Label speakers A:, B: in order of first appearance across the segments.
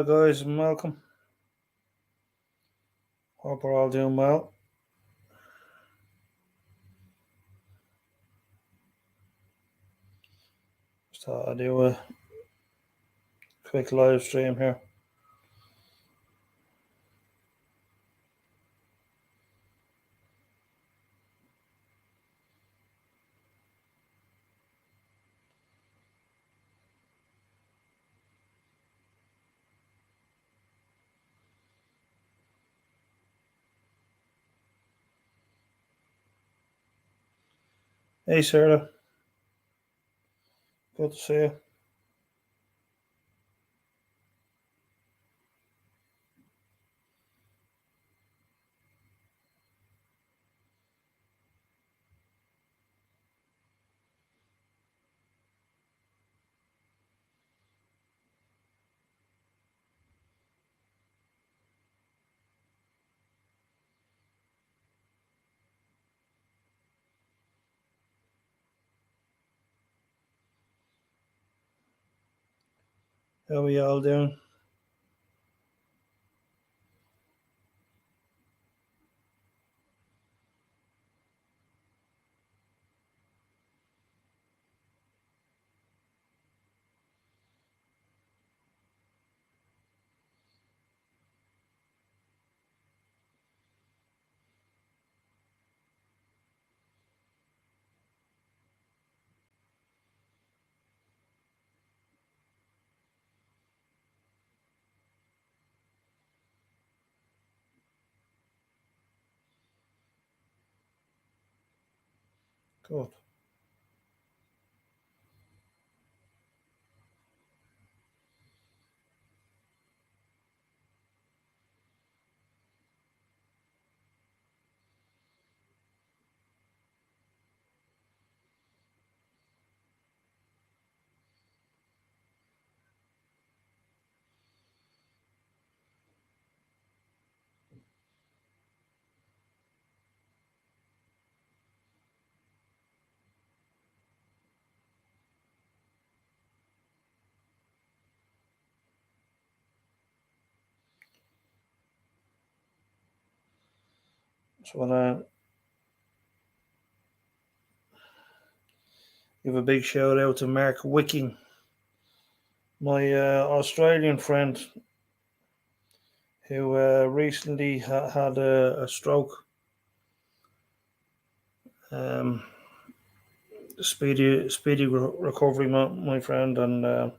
A: Hello, guys, and welcome. Hope we're all doing well. Just thought I'd do a quick live stream here. Hey, Sarah. Good to see you. How are you all doing? Good. Just want to give a big shout out to Mark Wicking, my Australian friend who recently had a stroke. Um, speedy recovery, my friend, and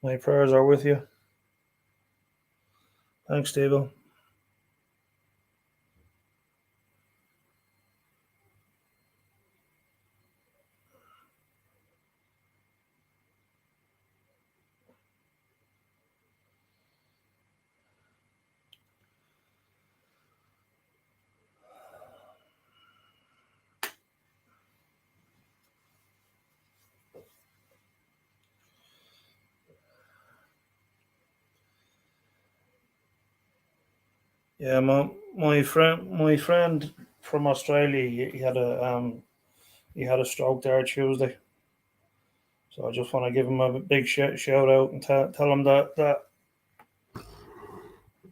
A: my prayers are with you. Thanks, Steve. Yeah, my friend from Australia, he had a stroke there Tuesday. So I just want to give him a big shout out and tell him that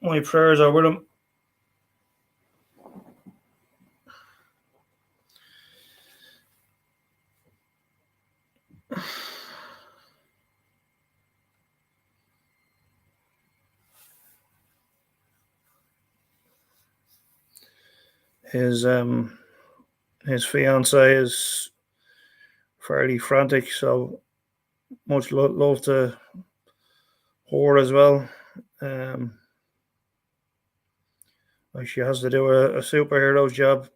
A: my prayers are with him. His um his fiance is fairly frantic, so much love to her as well. Um, like she has to do a superhero's job,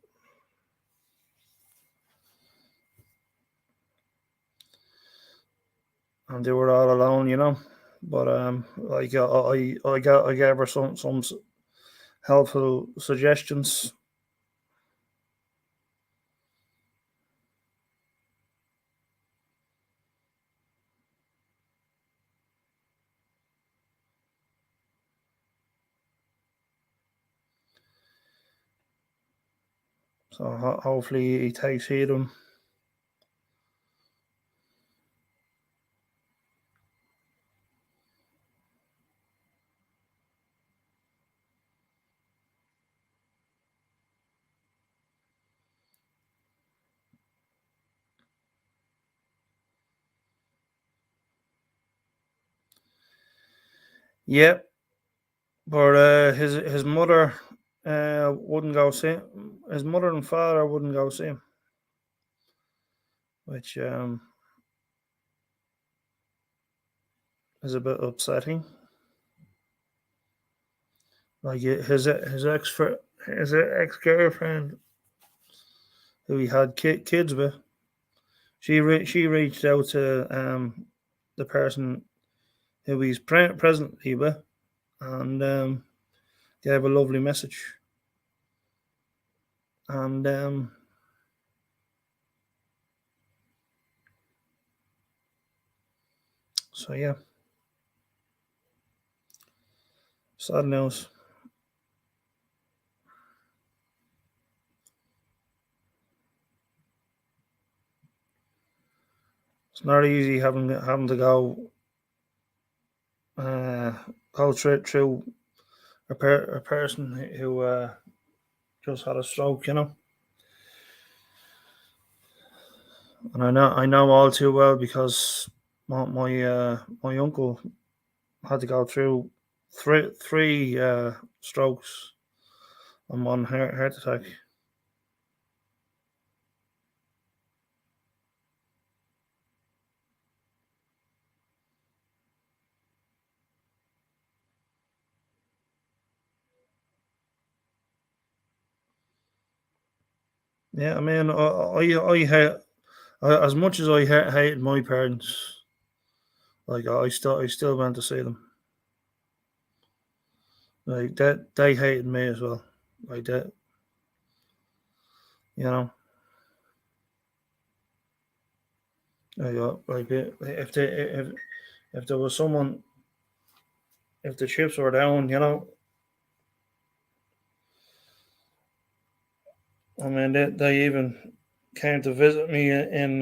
A: and do it all alone. But like I gave her some helpful suggestions. So hopefully he takes heed of them. Yeah, but his mother wouldn't go see him. His mother and father wouldn't go see him, which is a bit upsetting. Like his ex girlfriend, who he had kids with, she reached out to the person who he's presently with, and gave a lovely message. And so yeah, sad news. It's not easy having to uh, go through a person who just had a stroke, you know. And I know all too well because my uncle had to go through three strokes and one heart attack. Yeah, I mean, I hate as much as I hated my parents. Like I still went to see them. Like that, they hated me as well. Like that, you know. Like if there was someone, if the chips were down, you know. I mean, they even came to visit me in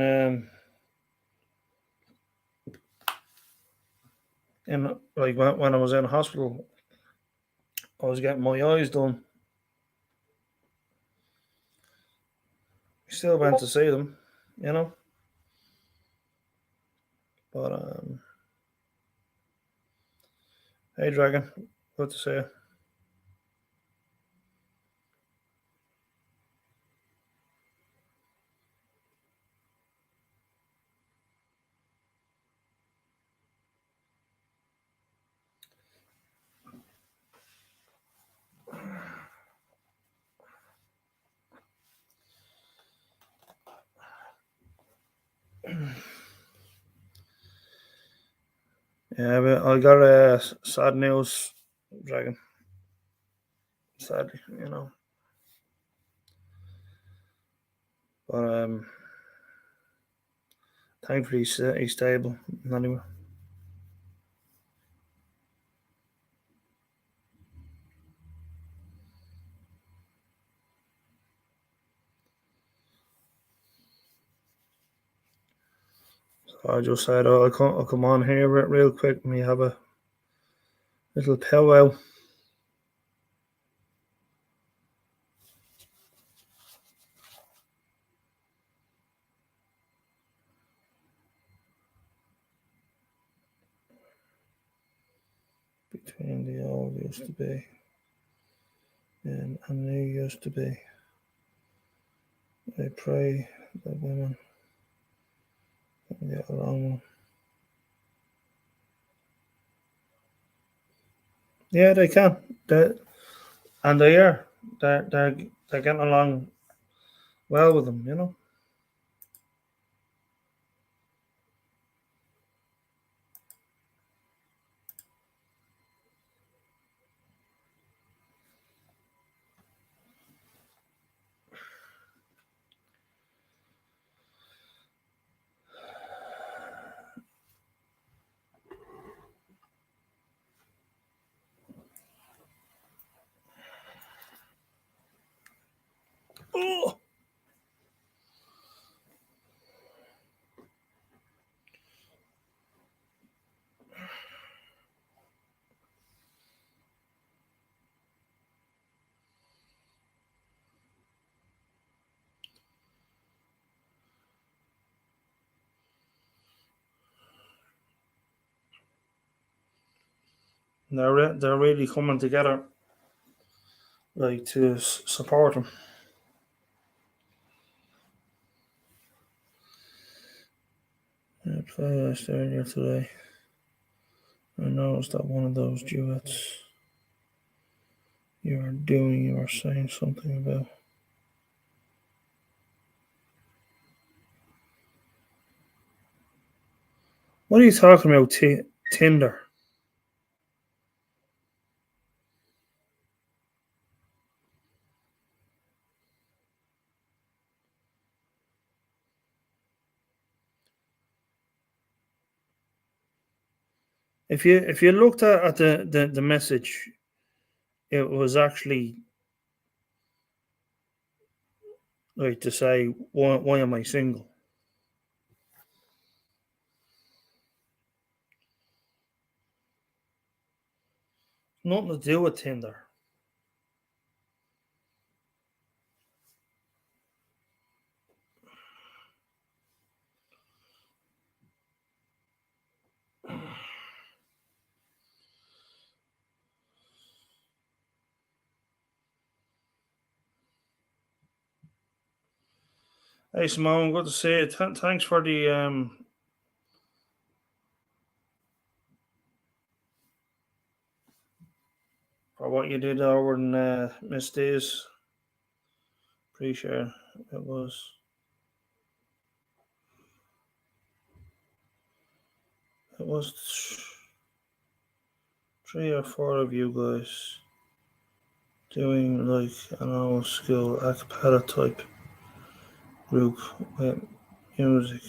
A: like when I was in hospital. I was getting my eyes done. I still went to see them, you know. But hey, Dragon, good to see you. Yeah, but I got sad news, Dragon. Sadly, you know. But thankfully he's stable. Anyway, so I just said, oh, I'll come on here real quick and we have a little powwow. Between the old used to be and a new used to be. I pray that women can get along. Yeah, they can. And they are. They're getting along well with them, you know. Oh, They're really coming together, like to support him. I played earlier today. I noticed that one of those duets you were saying something about. What are you talking about? Tinder. If you looked at the message, it was actually like to say why am I single? Nothing to do with Tinder. Hey Simone, good to see you. Thanks for the for what you did over in Miss Days. Appreciate it. It was it was three or four of you guys doing like an old school a cappella type group with music.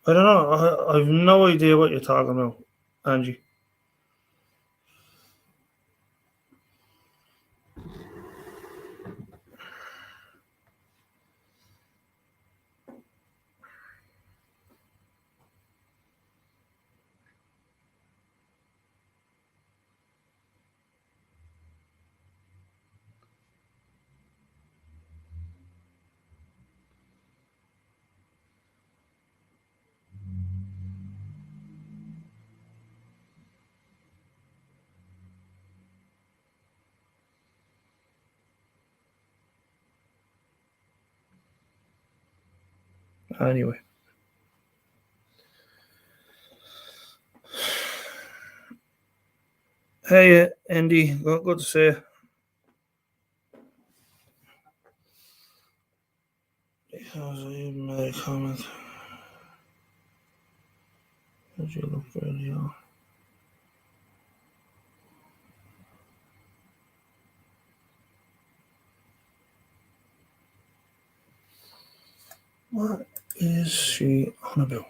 A: I don't know. I've no idea what you're talking about, Angie. Anyway. Hey, Andy, good to see you. Because I even made a comment. Did you look really on? What is she on about?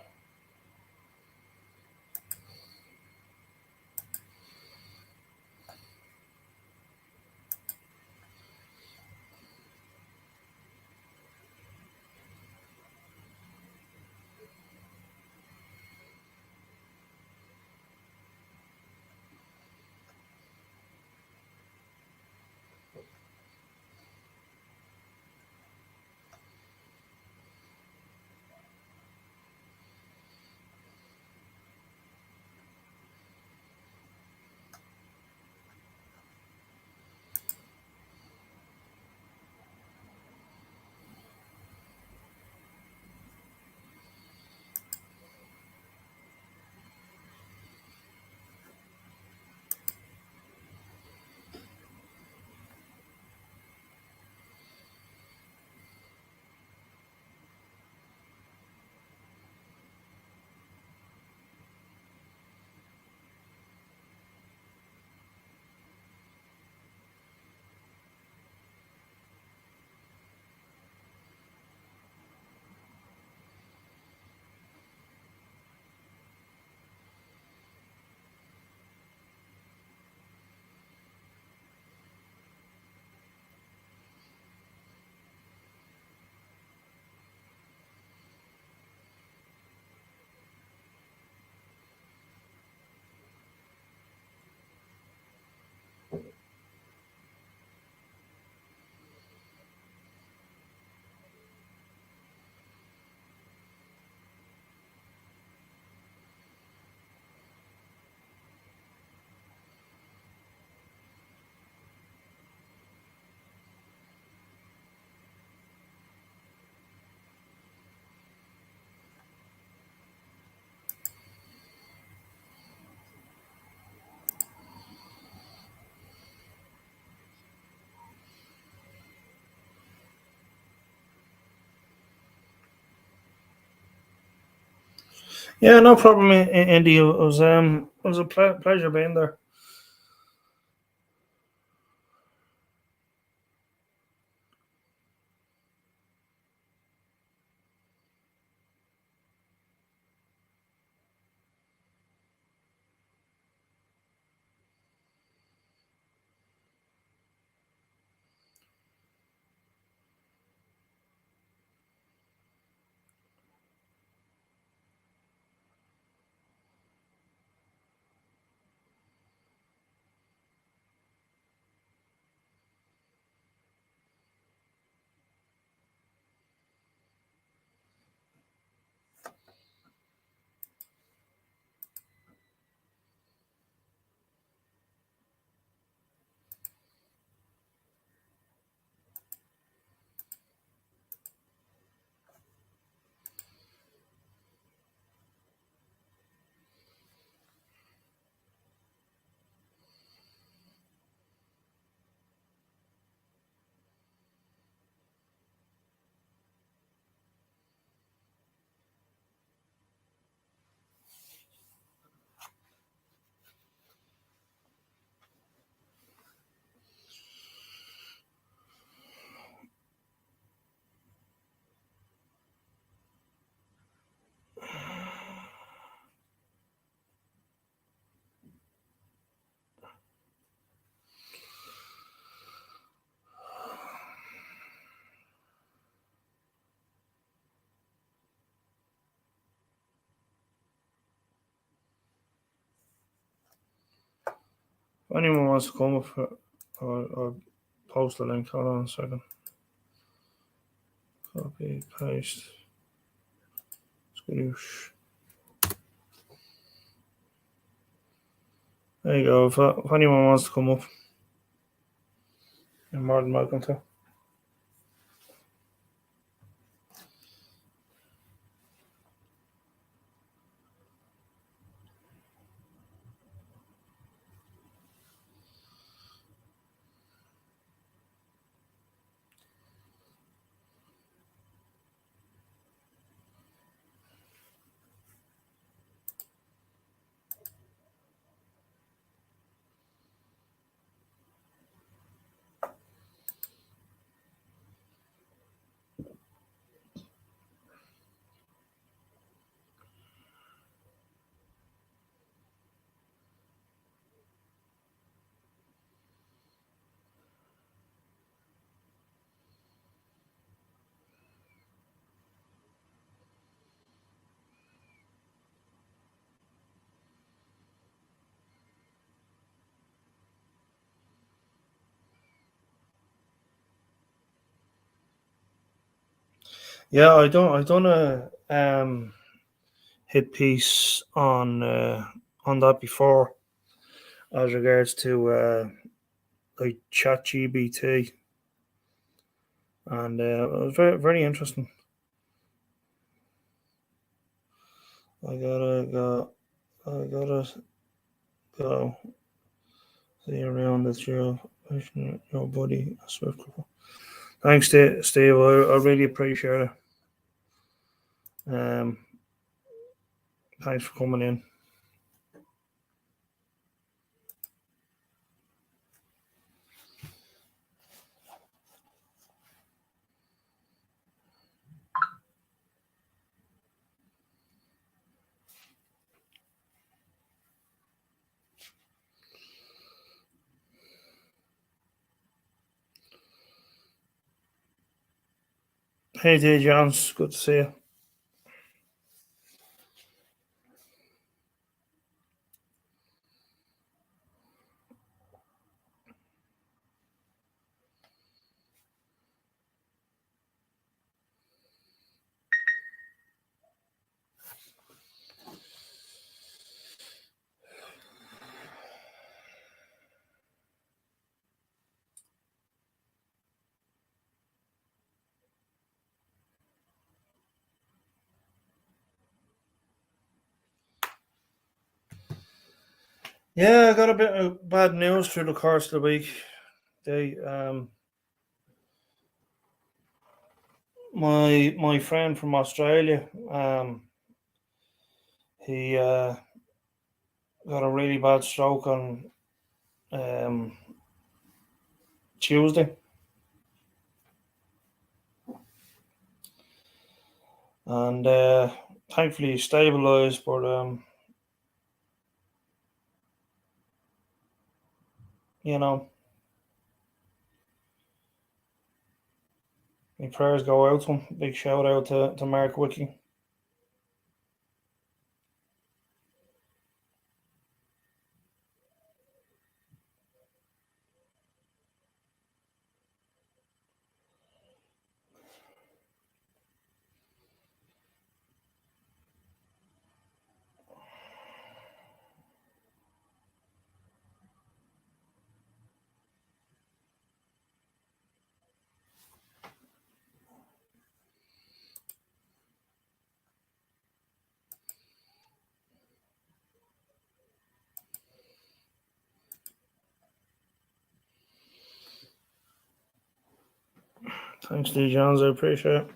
A: Yeah, no problem, Andy. It was a pleasure being there. If anyone wants to come up, or post the link. Hold on a second. Copy, paste, squoosh. There you go. If anyone wants to come up, you're more than welcome to. Yeah, I done a hit piece on that before, as regards to like ChatGPT, and it was very interesting. I gotta go see around this your buddy Swift. Thanks, Steve. I really appreciate it. Thanks for coming in. Hey, Dave Jones. Good to see you. Yeah, I got a bit of bad news through the course of the week. They my friend from Australia, He got a really bad stroke on um, Tuesday, and thankfully he stabilised. But you know, my prayers go out to him. Big shout out to Mark Wiki. Thanks, D Jones. I appreciate it.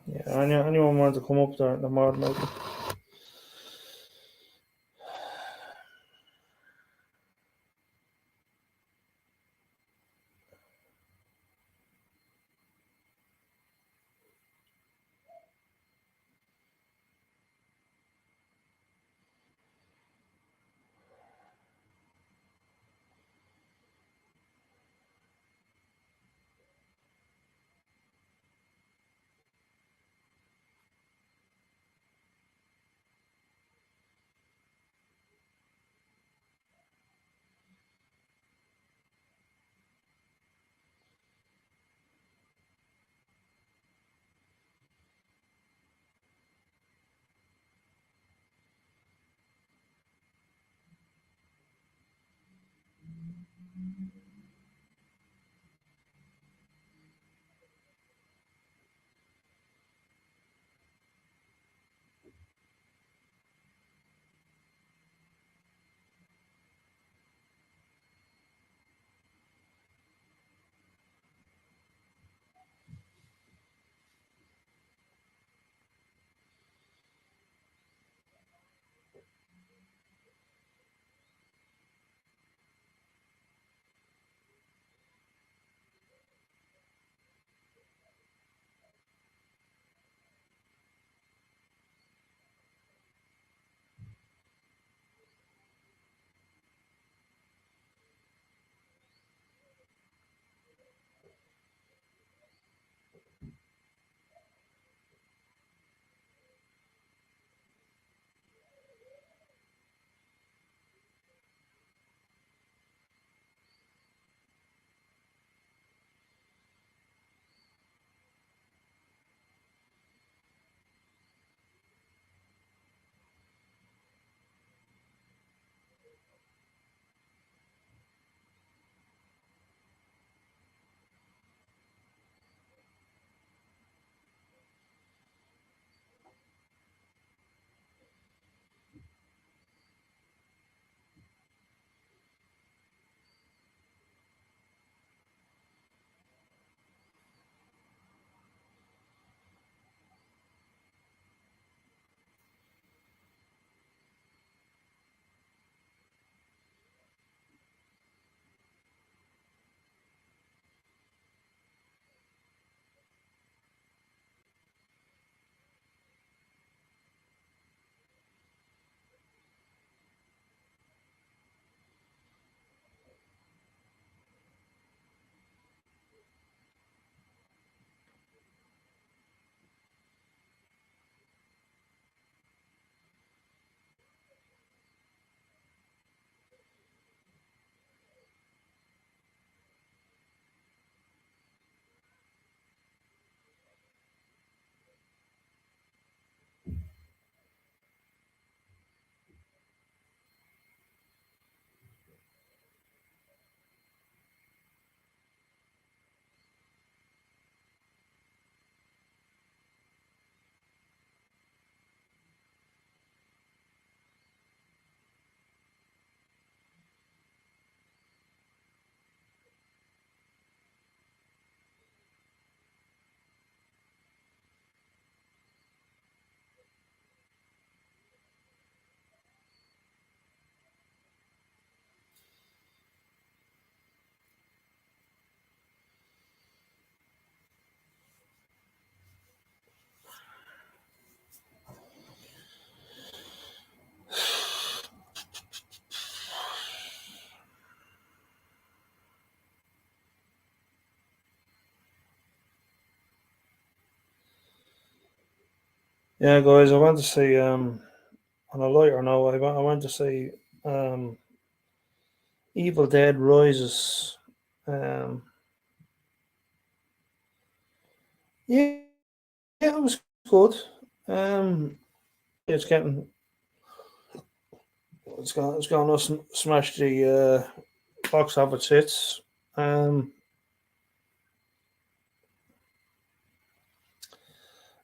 A: Yeah, anyone want to come up there? The more than welcome. Yeah, guys, I went to see on a lighter note, I went to see um Evil Dead Rises. Um, yeah, yeah, it was good. Um, it's getting it's going to smash the box office hits. Um,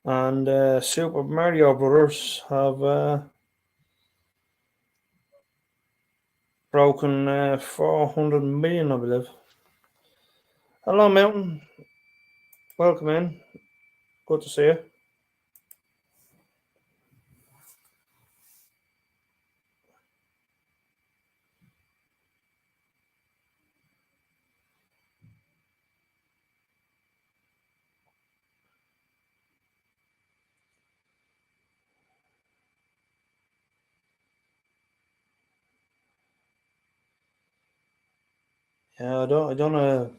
A: and Super Mario Brothers have broken 400 million, I believe. Hello, Mountain. Welcome in. Good to see you. Yeah, I done a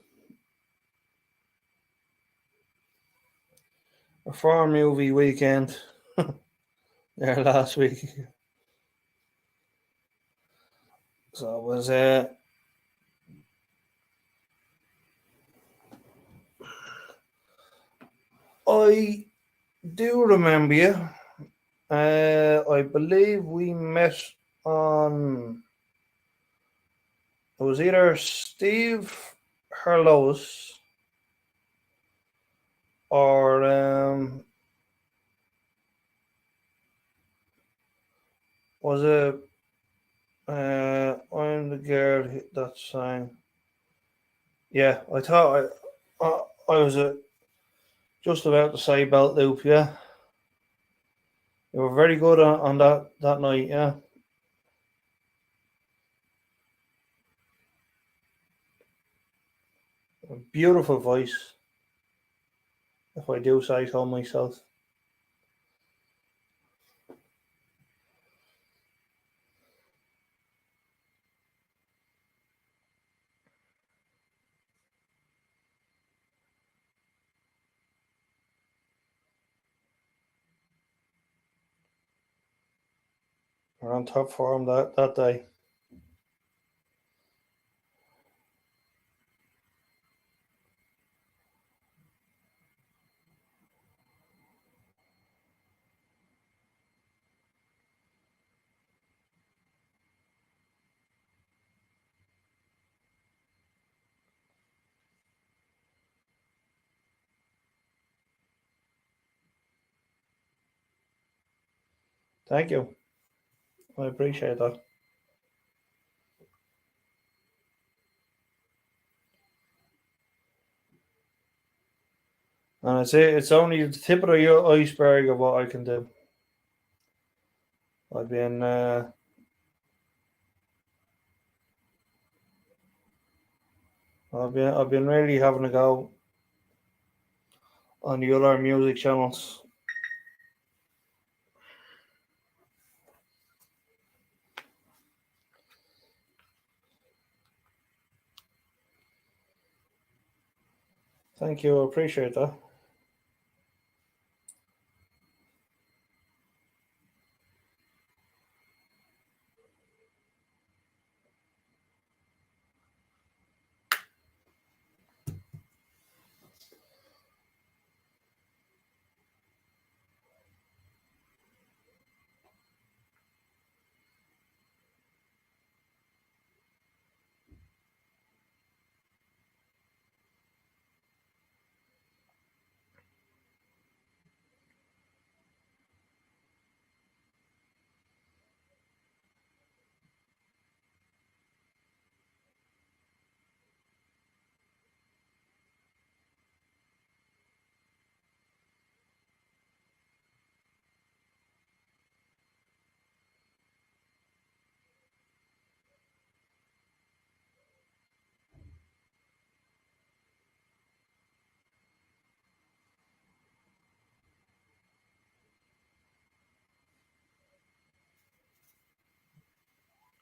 A: four movie weekend there last week. So it was I do remember you. I believe we met on it was either Steve Harlows or was it I'm the girl that sang. Yeah, I thought I was just about to say Belt Loop. Yeah, you were very good on that night. Yeah, a beautiful voice, if I do say so myself. We're on top form that day. Thank you. I appreciate that. And it's only the tip of the iceberg of what I can do. I've been I've been really having a go on the other music channels. Thank you, I appreciate that.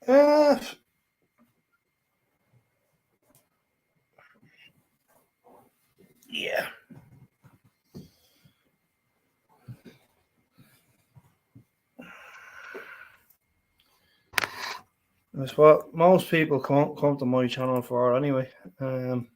A: Uh, yeah. That's what most people come to my channel for anyway. Um,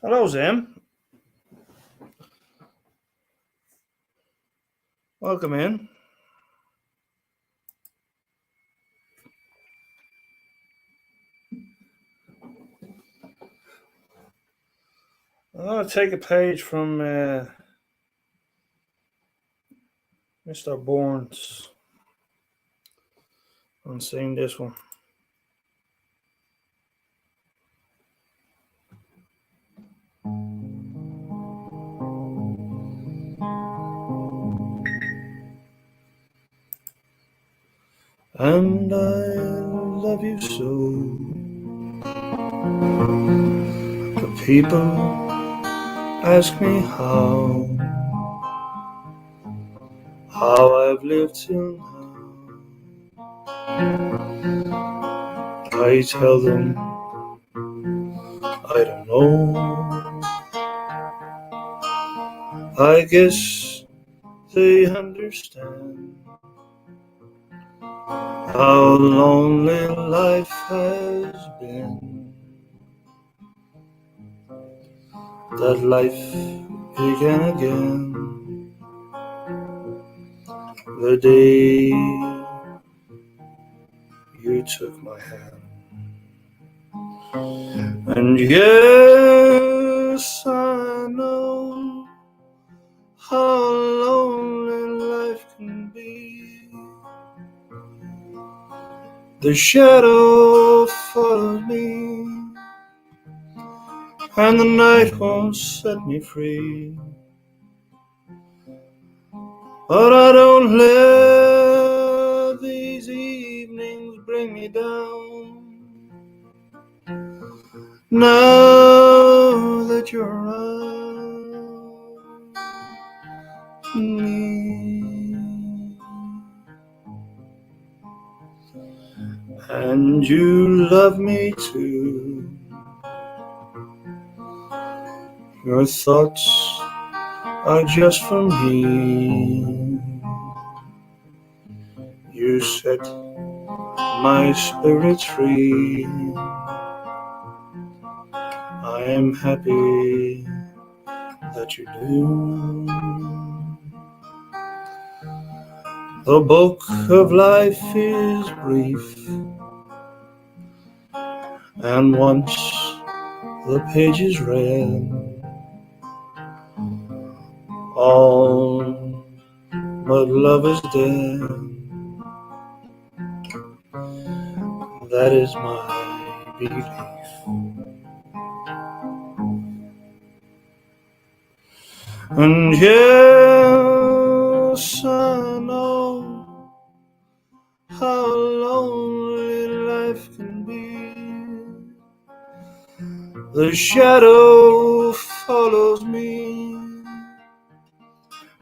A: Hello, Zim. Welcome in. I'm going to take a page from Mr. Bourne's and sing this one. And I love you so. The people ask me how I've lived till now. I tell them I don't know. I guess they understand how lonely life has been. That life began again the day you took my hand. And yes, I know how lonely life can be. The shadow follows me, and the night won't set me free. But I don't let these evenings bring me down. Now that you're around me, and you love me too. Your thoughts are just for me. You set my spirit free. I am happy that you do. The book of life is brief, and once the page is read, all but love is dead. That is my belief. And yes, I know how lonely life can be. The shadow follows me,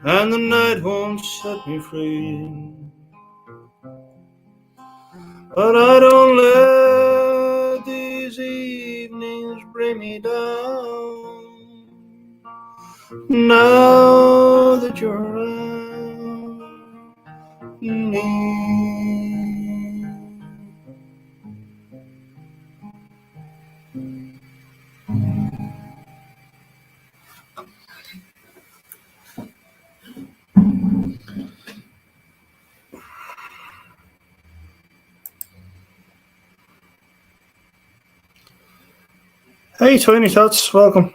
A: and the night won't set me free. But I don't let these evenings bring me down. Now that you're around me. Hey, Tiny Tots, welcome.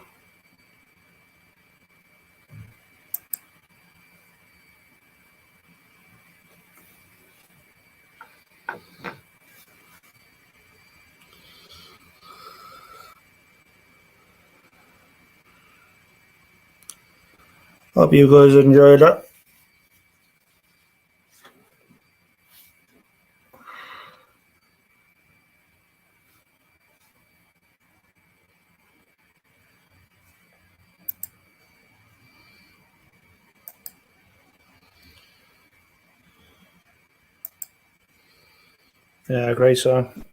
A: Hope you guys enjoyed that. Yeah, great song.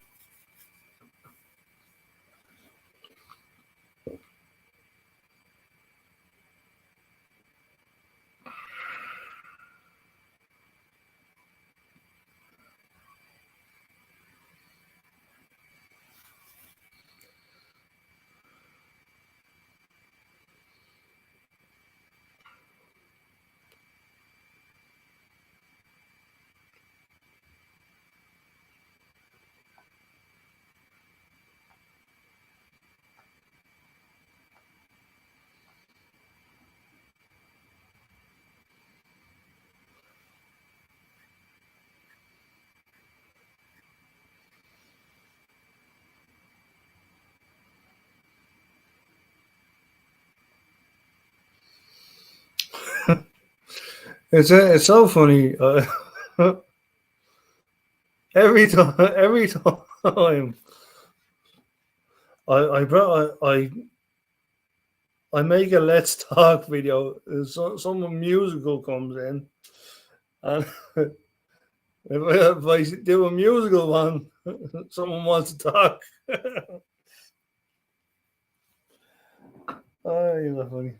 A: It's so funny. Every time I make a let's talk video. Some musical comes in, and if I do a musical one, someone wants to talk. Oh, you're funny.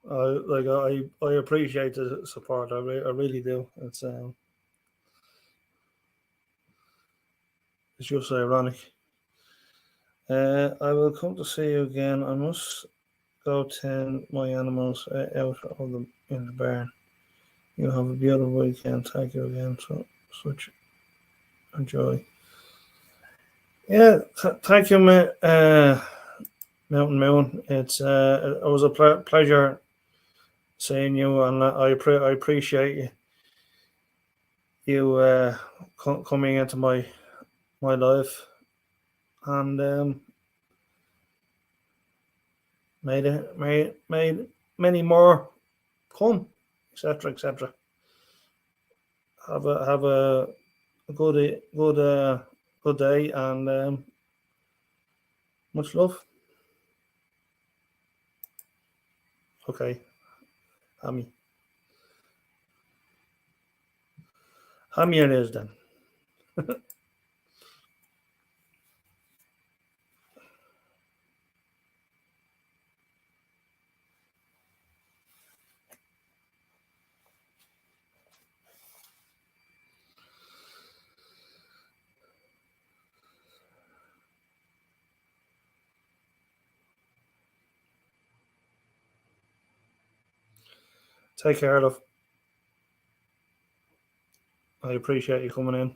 A: I appreciate the support. I really do. It's just ironic. I will come to see you again. I must go tend my animals out of the in the barn. You have a beautiful weekend. Thank you again. Such a joy. Yeah, thank you, Mountain Moon. It was a pleasure seeing you, and I appreciate you coming into my life, and made many more come, etc. etc. Have a good day, and much love. Okay, Hammy, Hammy it is then. Take care, love. I appreciate you coming in.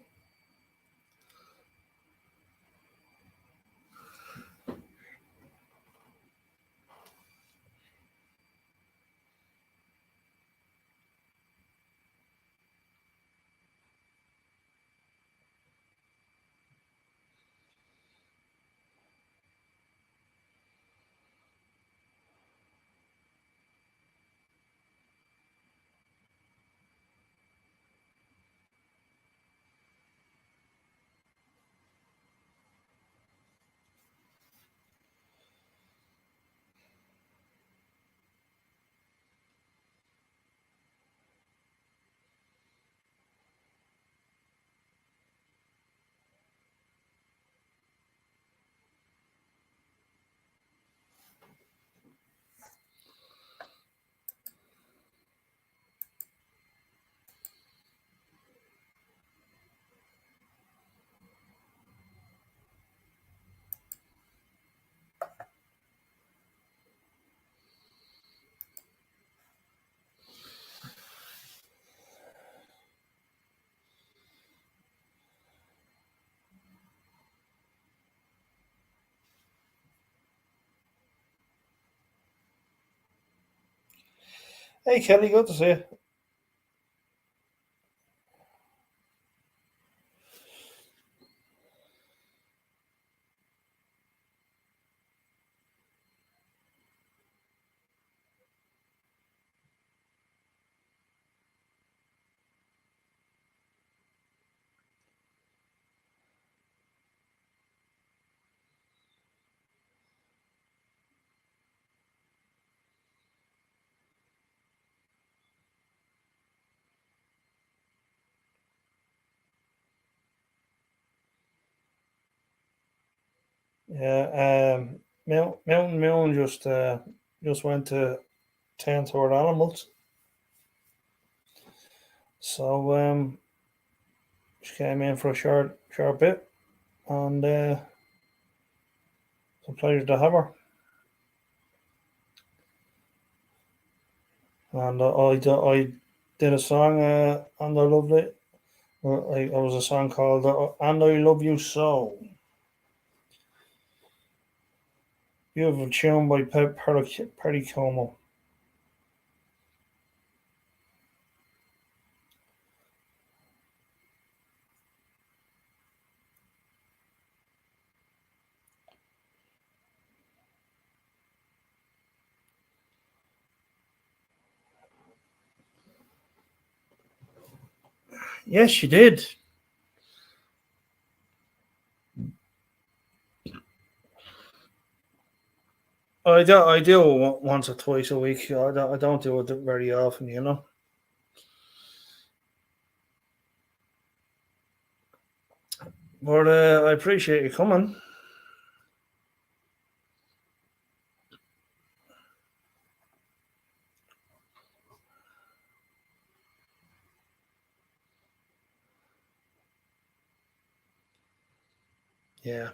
A: Hey, Kelly, good to see you. Yeah, Mountain Moon just went to tend to our animals. So she came in for a short bit, and it's a pleasure to have her. And I did a song and I loved it. It was a song called "And I Love You So." Beautiful tune by Perry Como. Yes, she did. I do once or twice a week. I don't do it very often, you know. But I appreciate you coming. Yeah.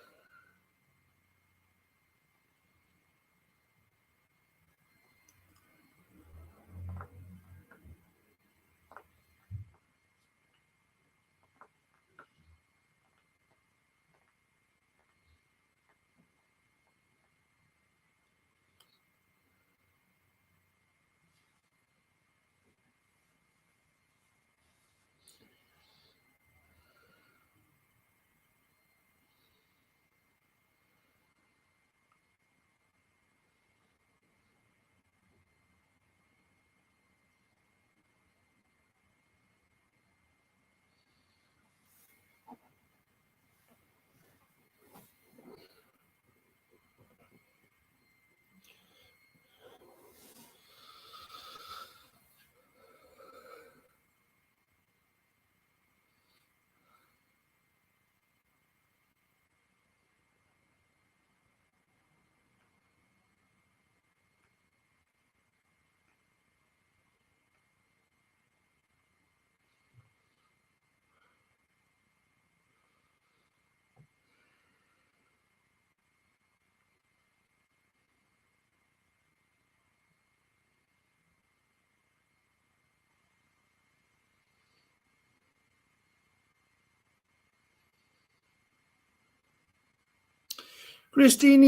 A: Christine,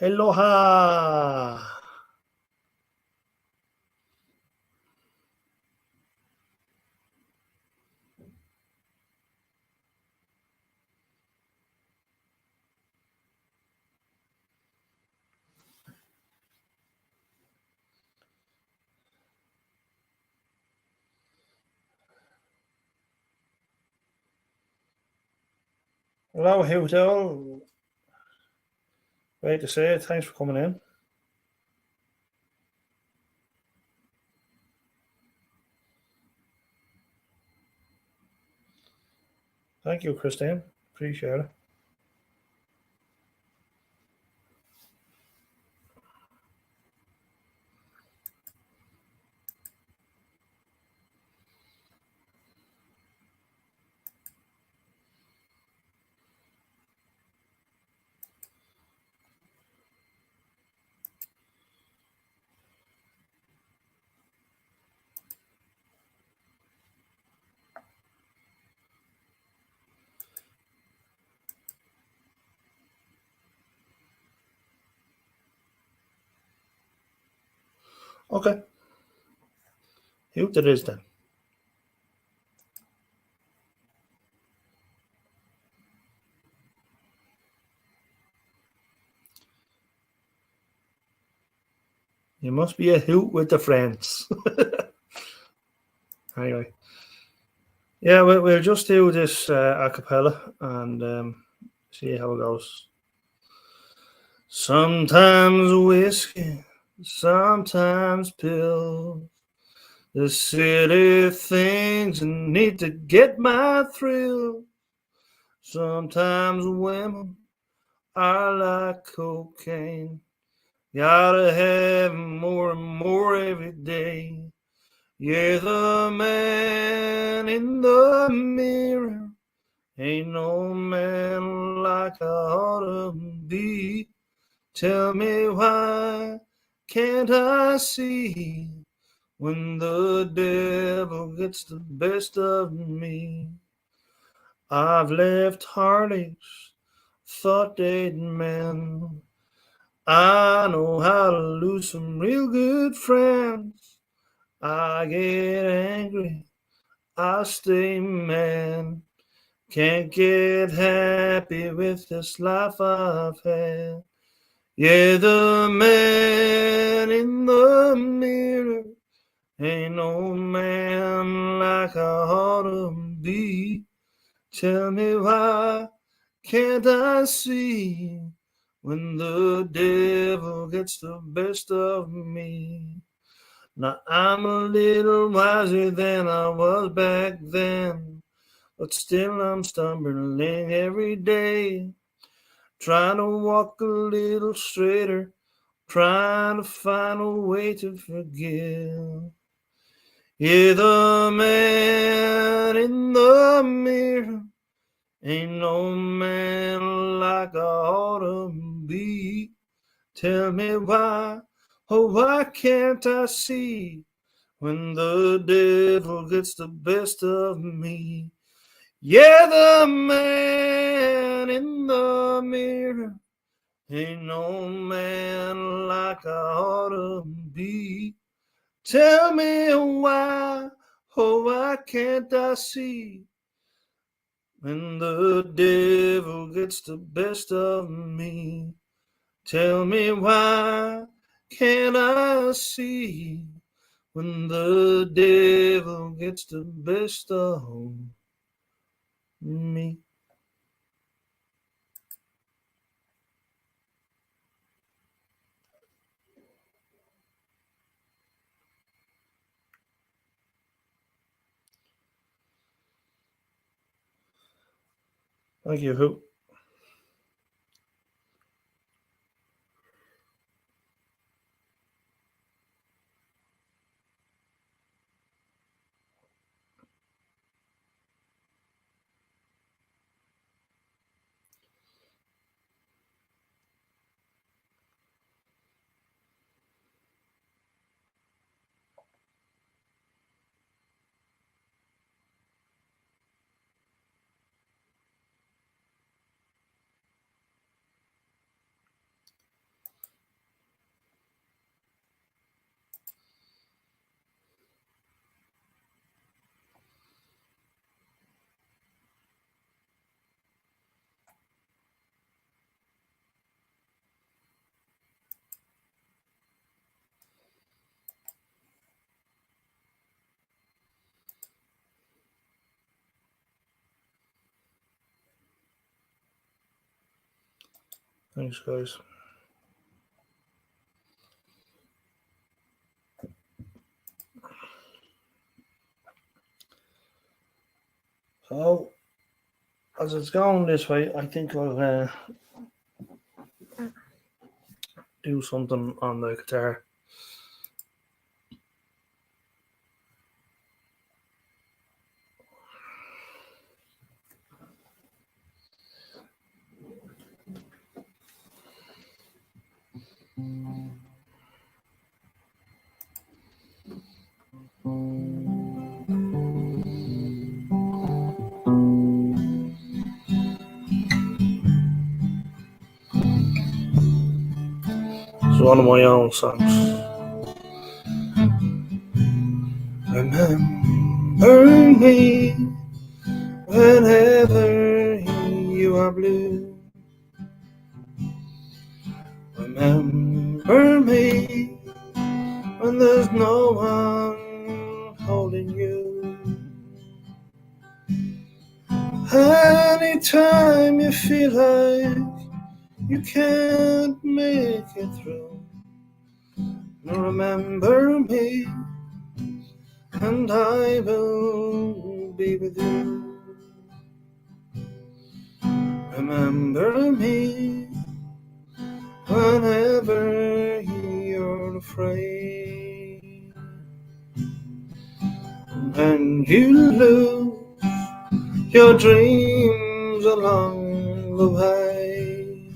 A: aloha. Hello, Hotel. Great to see you. Thanks for coming in. Thank you, Christine. Appreciate it. Okay. Who it is then? You must be a hoot with the friends. Anyway. Yeah, we'll just do this a cappella and see how it goes. Sometimes whiskey, sometimes pills. The silly things I need to get my thrill. Sometimes women are like cocaine. Gotta have more and more every day. Yeah, the man in the mirror ain't no man like I ought to be. Tell me why can't I see when the devil gets the best of me? I've left heartaches, thought they'd mend. I know how to lose some real good friends. I get angry, I stay mad. Can't get happy with this life I've had. Yeah, the man in the mirror ain't no man like I ought to be. Tell me why can't I see when the devil gets the best of me? Now I'm a little wiser than I was back then, but still I'm stumbling every day, trying to walk a little straighter, trying to find a way to forgive. Yeah, the man in the mirror ain't no man like I ought to be. Tell me why, oh why can't I see when the devil gets the best of me? Yeah, the man in the mirror ain't no man like I ought to be. Tell me why, oh why can't I see when the devil gets the best of me? Tell me why can't I see when the devil gets the best of me? Thank you, Who. Thanks, guys. So, as it's going this way, I think I'll do something on the guitar. It's one of my own songs. Remember me whenever you are blue. Remember me when there's no one holding you. Anytime you feel like you can't make it through, remember me and I will be with you. Remember me whenever you're afraid, and you lose your dreams along the way.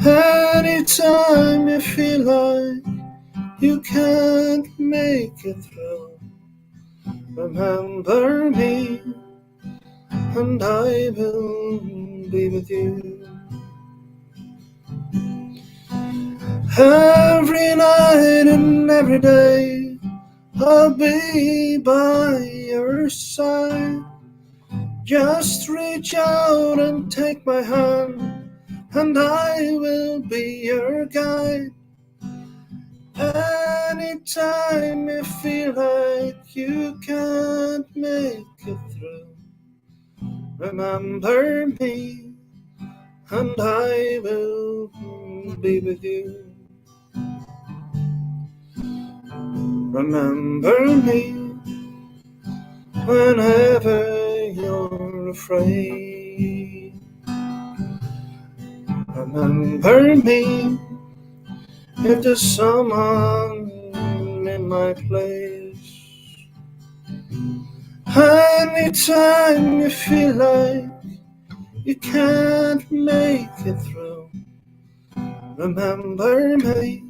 A: Anytime you feel like you can't make it through, remember me and I will be with you. Every night and every day I'll be by your side. Just reach out and take my hand, and I will be your guide. Anytime you feel like you can't make it through, remember me, and I will be with you. Remember me whenever you're afraid. Remember me if there's someone in my place. Anytime you feel like you can't make it through, remember me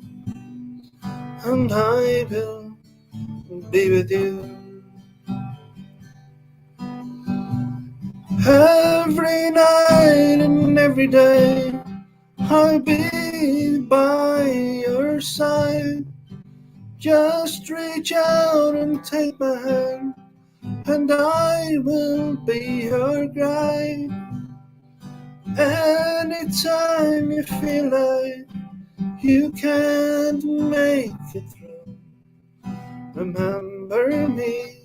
A: and I will be with you. Every night and every day I'll be by your side. Just reach out and take my hand, and I will be your guide. Anytime you feel like you can't make it through, remember me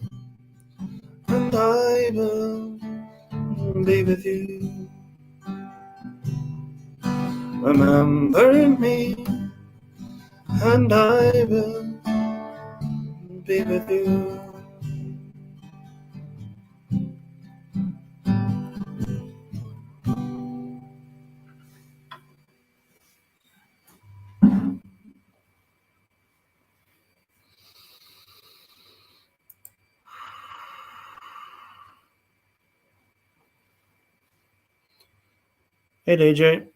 A: and I will be with you. Remember me and I will be with you. Hey DJ.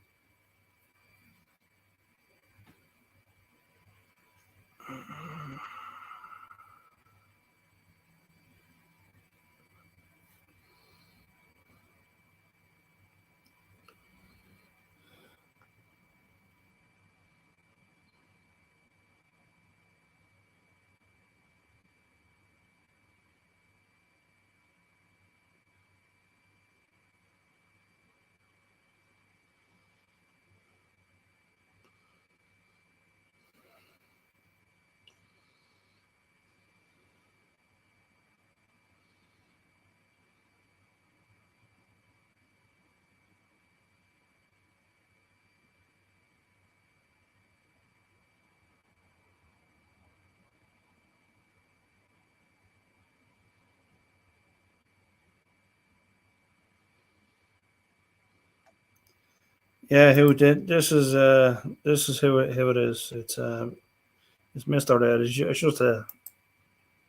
A: Yeah, who did this is who it is. It's Mr. Ed. It's just a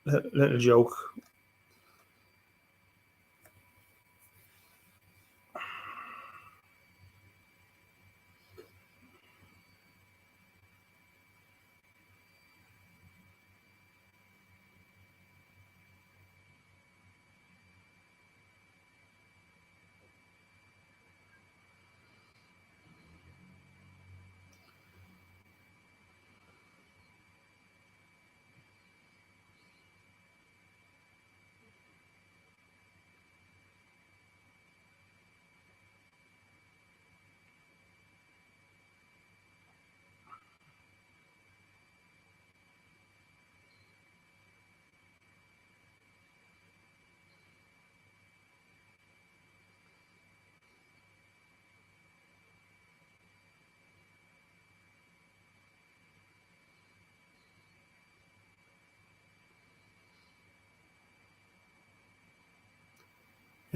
A: little joke.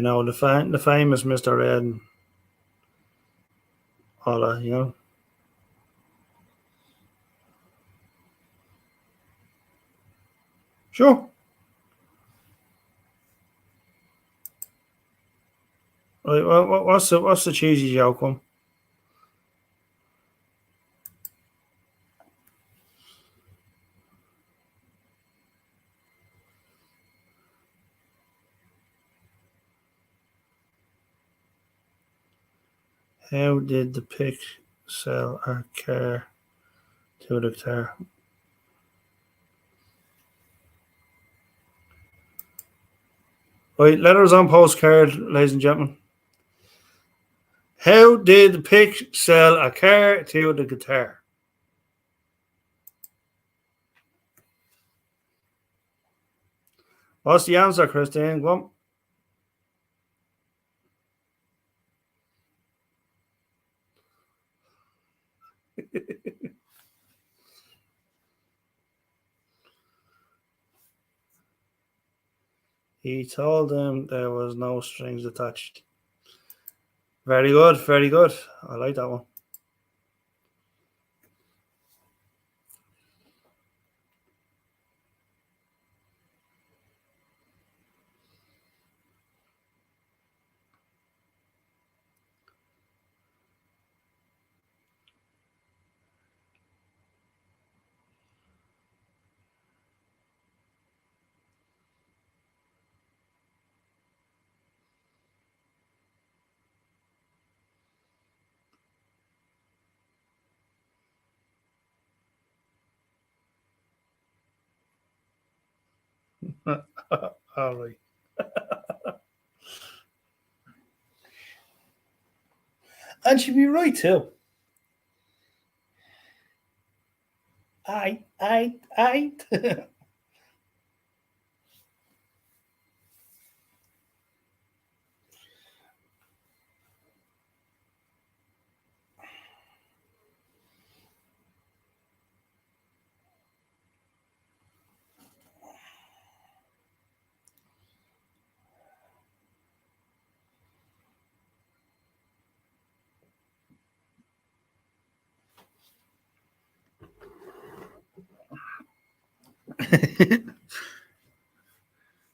A: You know, the famous Mr. Ed and all that, you know. Sure. Right, what's the cheesy joke one? How did the pig sell a car to the car? Right, letters on postcard, ladies and gentlemen. How did the pig sell a car to the guitar? What's the answer, Christine? Go on. He told them there was no strings attached. Very good, very good. I like that one. All right. And she'd be right too. I.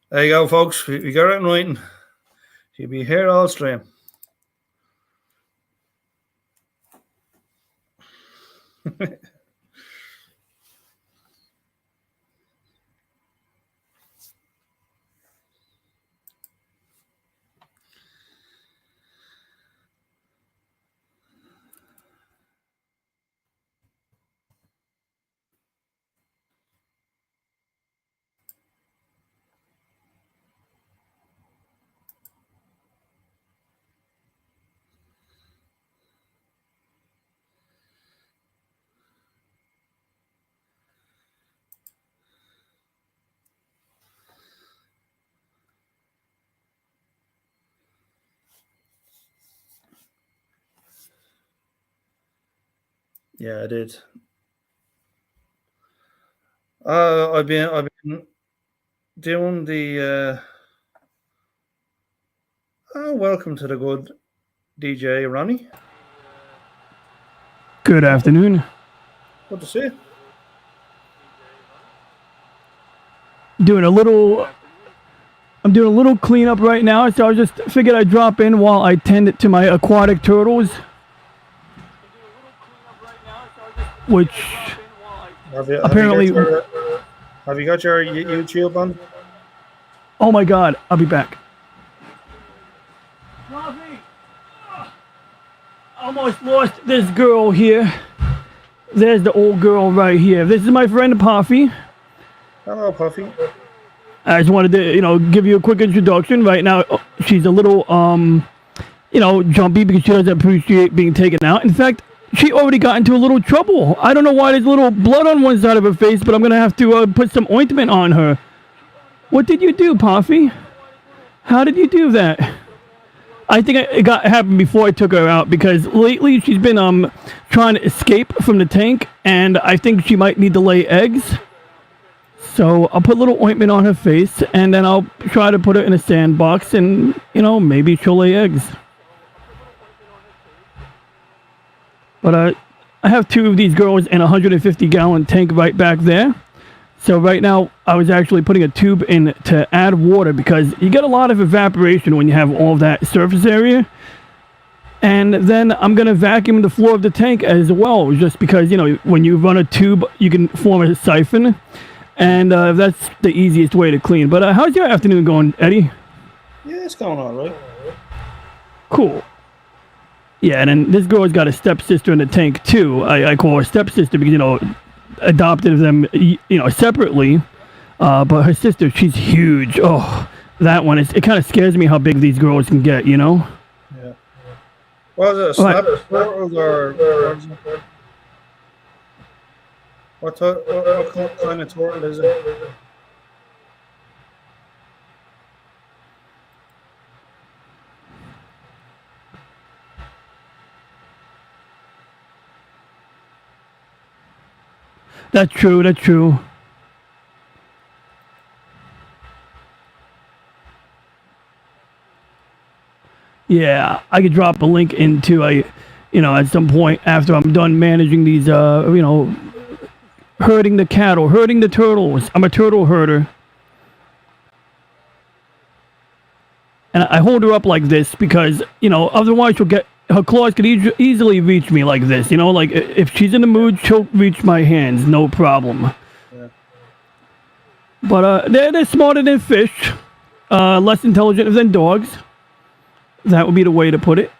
A: There you go, folks. We got it in writing. She'll be here all stream. Yeah, I did. I've been doing the. Welcome to the good DJ Ronnie.
B: Good afternoon.
A: Good to see you.
B: I'm doing a little cleanup right now, so I just figured I'd drop in while I tend to my aquatic turtles. Which apparently...
A: Have you got your YouTube on?
B: Oh my God, I'll be back. Almost lost this girl here. There's the old girl right here. This is my friend Puffy.
A: Hello, Puffy.
B: I just wanted to, give you a quick introduction. Right now, she's a little, jumpy because she doesn't appreciate being taken out. In fact, she already got into a little trouble. I don't know why there's a little blood on one side of her face, but I'm going to have to put some ointment on her. What did you do, Puffy? How did you do that? I think it happened before I took her out because lately she's been trying to escape from the tank, and I think she might need to lay eggs. So I'll put a little ointment on her face, and then I'll try to put her in a sandbox, and maybe she'll lay eggs. But I have two of these girls in a 150-gallon tank right back there. So right now, I was actually putting a tube in to add water because you get a lot of evaporation when you have all that surface area. And then I'm going to vacuum the floor of the tank as well, just because, when you run a tube, you can form a siphon. And that's the easiest way to clean. But how's your afternoon going, Eddie?
A: Yeah, it's going all right.
B: Cool. Yeah, and then this girl's got a stepsister in the tank, too. I call her stepsister because, adopted them, separately. But her sister, she's huge. Oh, that one, it kind of scares me how big these girls can get,
A: Yeah. Was it a snap turtle or what kind of turtle is it?
B: That's true. Yeah, I could drop a link into at some point after I'm done managing these, herding the cattle, herding the turtles. I'm a turtle herder. And I hold her up like this because, otherwise her claws could easily reach me like this. Like if she's in the mood, she'll reach my hands, no problem.
A: Yeah.
B: But they're smarter than fish, less intelligent than dogs. That would be the way to put it.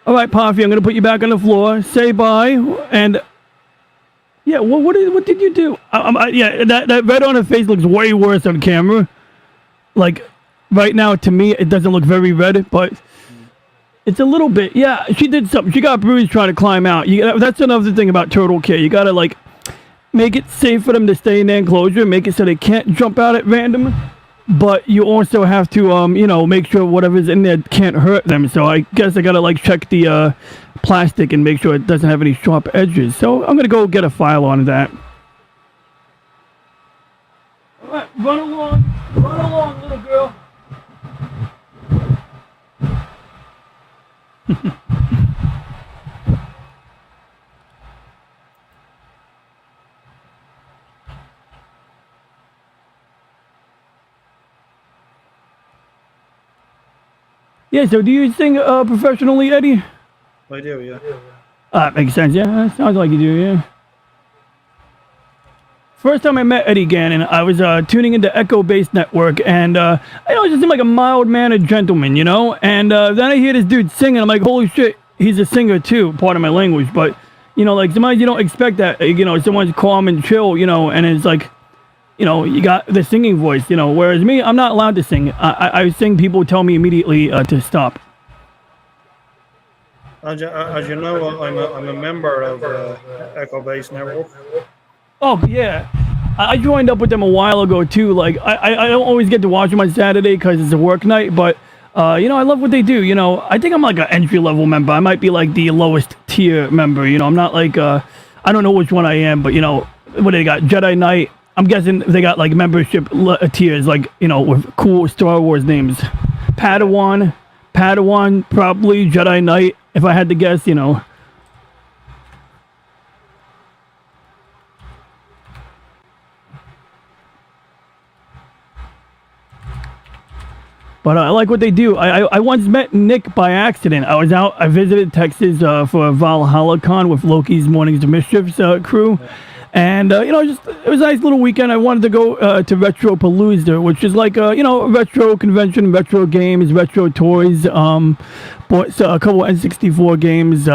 B: All right, Puffy, I'm going to put you back on the floor. Say bye. And, yeah, what did you do? That red on her face looks way worse on camera. Like, right now, to me, it doesn't look very red, but it's a little bit. Yeah, she did something. She got bruised trying to climb out. That's another thing about turtle care. You got to, make it safe for them to stay in their enclosure. Make it so they can't jump out at random. But you also have to, make sure whatever's in there can't hurt them. So I guess I gotta check the plastic and make sure it doesn't have any sharp edges. So I'm gonna go get a file on that. All right, run along, little girl. Yeah, so do you sing professionally, Eddie?
A: I do, yeah.
B: Makes sense, yeah. Sounds like you do, yeah. First time I met Eddie Gannon, I was tuning into Echo Base Network, and he just seemed like a mild-mannered gentleman, And then I hear this dude singing, I'm like, holy shit, he's a singer too, part of my language. But, sometimes you don't expect that, someone's calm and chill, and it's like, you got the singing voice, whereas me, I'm not allowed to sing. I sing, people tell me immediately to stop.
A: As you know, I'm a member of Echo Base Network.
B: Oh, yeah. I joined up with them a while ago, too. I don't always get to watch them on Saturday because it's a work night, but, I love what they do. I think I'm an entry-level member. I might be the lowest tier member. I'm not I don't know which one I am, but, what they got? Jedi Knight. I'm guessing they got membership tiers, with cool Star Wars names. Padawan, probably Jedi Knight, if I had to guess, But I like what they do. I once met Nick by accident. I visited Texas for ValhallaCon with Loki's Mornings to Mischief's crew. And, it was a nice little weekend. I wanted to go to Retro Palooza, which is a retro convention, retro games, retro toys. Bought a couple N64 games,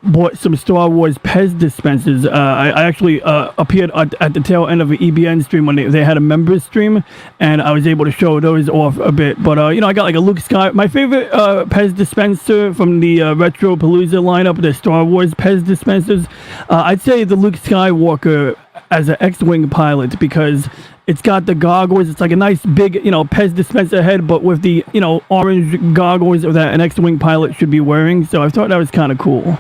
B: bought some Star Wars Pez dispensers. I actually appeared at the tail end of an EBN stream when they had a members stream, and I was able to show those off a bit. But, I got a Luke Skywalker. My favorite Pez dispenser from the Retro Palooza lineup, the Star Wars Pez dispensers, I'd say the Luke Skywalker as an X-Wing pilot, because it's got the goggles. It's like a nice big, Pez dispenser head, but with the, orange goggles that an X-Wing pilot should be wearing. So I thought that was kind of cool.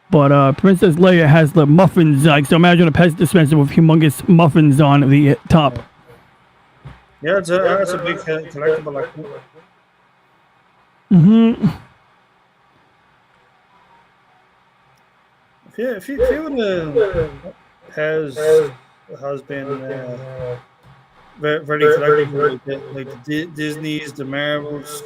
B: But Princess Leia has the muffins. Like, so imagine a Pez dispenser with humongous muffins on the top.
A: Yeah, it's a big collectible. Like, if you has been very collectible, like the Disney's, the Marvels.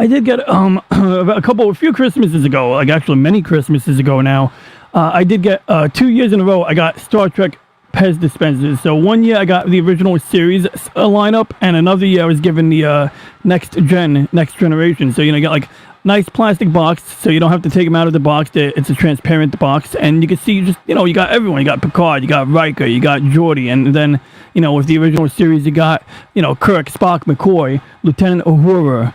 B: I did get a few Christmases ago, like actually many Christmases ago now. I did get 2 years in a row. I got Star Trek Pez dispensers. So one year I got the original series lineup, and another year I was given the next generation. So you get like nice plastic box, so you don't have to take them out of the box. It's a transparent box, and you can see just you got everyone. You got Picard, you got Riker, you got Geordi, and then with the original series you got Kirk, Spock, McCoy, Lieutenant Uhura,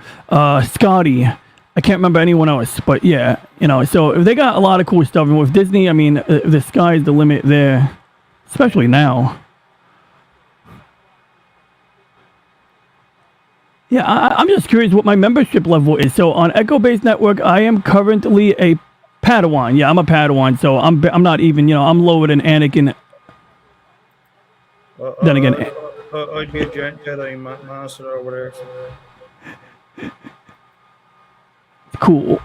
B: Scotty. I can't remember anyone else, but yeah, so they got a lot of cool stuff. And with Disney, I mean, the sky's the limit there, especially now. Yeah, I'm just curious what my membership level is. So on Echo Base Network, I am currently a Padawan. Yeah, I'm a Padawan, so I'm not even, I'm lower than Anakin. Then again,
A: I'd be a Jedi Master or whatever.
B: Cool.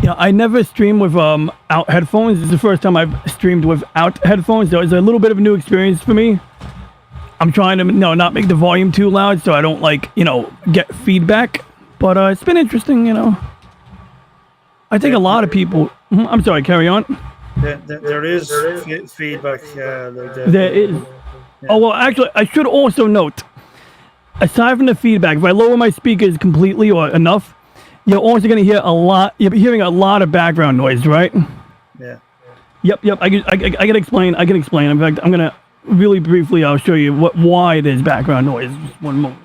B: Yeah, I never stream with out headphones. This is the first time I've streamed without headphones, so it's a little bit of a new experience for me. I'm trying to not make the volume too loud so I don't get feedback, but it's been interesting. I think a lot of people. I'm sorry, carry on.
A: There is feedback. Yeah,
B: there is. Yeah. Oh well, actually, I should also note, aside from the feedback, if I lower my speakers completely or enough, you're also going to hear a lot. You're hearing a lot of background noise, right?
A: Yeah.
B: Yep. I can explain. In fact, I'm gonna really briefly. I'll show you why there's background noise. Just one moment.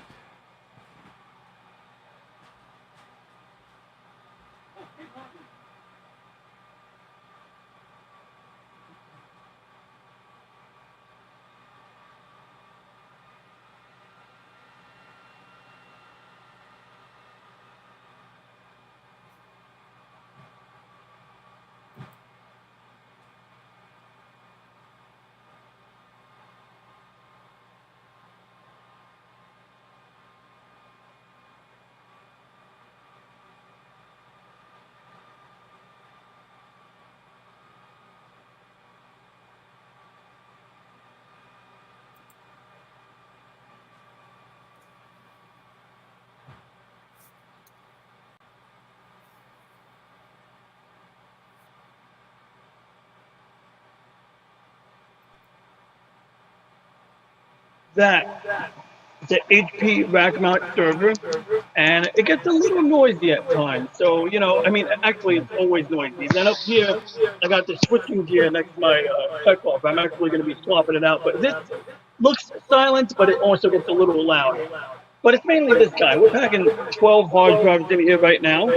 B: That the HP rack mount server, and it gets a little noisy at times. So actually it's always noisy. Then up here, I got the switching gear next to my cutoff. I'm actually going to be swapping it out, but this looks silent, but it also gets a little loud. But it's mainly this guy. We're packing 12 hard drives in here right now,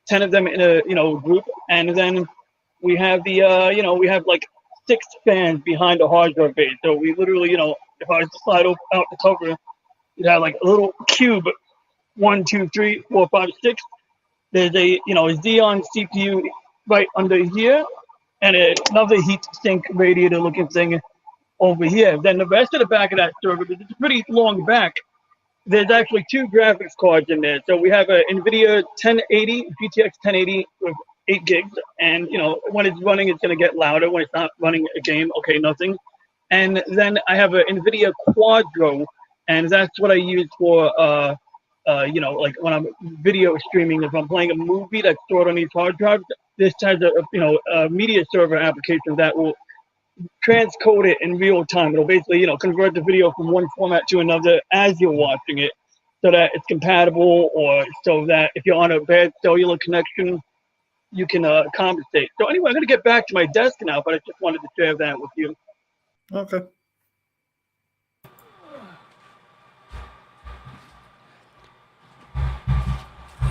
B: 10 of them in a group, and then we have the we have like 6 fans behind the hard drive base. So we literally if I was to slide out the cover, you'd have like a little cube, 1, 2, 3, 4, 5, 6. There's a Xeon CPU right under here, and another heat sink radiator looking thing over here. Then the rest of the back of that server, it's a pretty long back. There's actually 2 graphics cards in there. So we have a NVIDIA 1080, GTX 1080 with 8 gigs, and when it's running, it's going to get louder. When it's not running a game, okay, nothing. And then I have an NVIDIA Quadro, and that's what I use for, like when I'm video streaming. If I'm playing a movie that's stored on these hard drives, this has a media server application that will transcode it in real time. It'll basically, convert the video from one format to another as you're watching it, so that it's compatible, or so that if you're on a bad cellular connection, you can compensate. So anyway, I'm going to get back to my desk now, but I just wanted to share that with you.
A: Okay.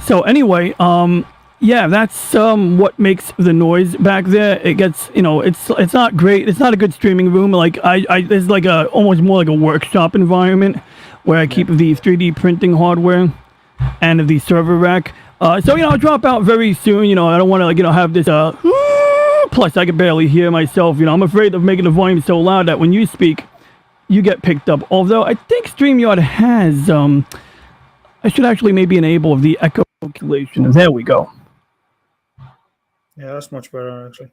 B: So anyway, yeah, that's what makes the noise back there. It gets, it's not great. It's not a good streaming room. Like there's like almost more like a workshop environment where I keep the 3D printing hardware. and the server rack. So I'll drop out very soon. I don't want to have this. Plus, I can barely hear myself. I'm afraid of making the volume so loud that when you speak, you get picked up. Although I think StreamYard has. I should actually maybe enable the echo calculation. There we go.
A: Yeah, that's much better actually.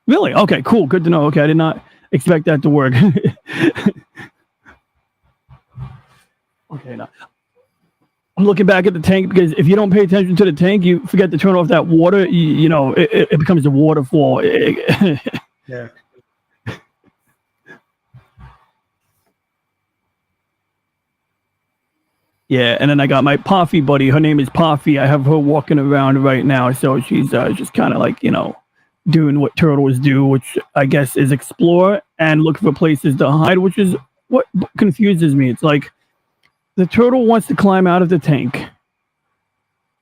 B: Really? Okay, cool. Good to know. Okay, I did not expect that to work. Okay, now I'm looking back at the tank because if you don't pay attention to the tank, you forget to turn off that water. It becomes a waterfall.
A: Yeah.
B: Yeah, and then I got my Poffy buddy. Her name is Poffy. I have her walking around right now, so she's just kind of like doing what turtles do, which I guess is explore and look for places to hide, which is what confuses me. It's like the turtle wants to climb out of the tank,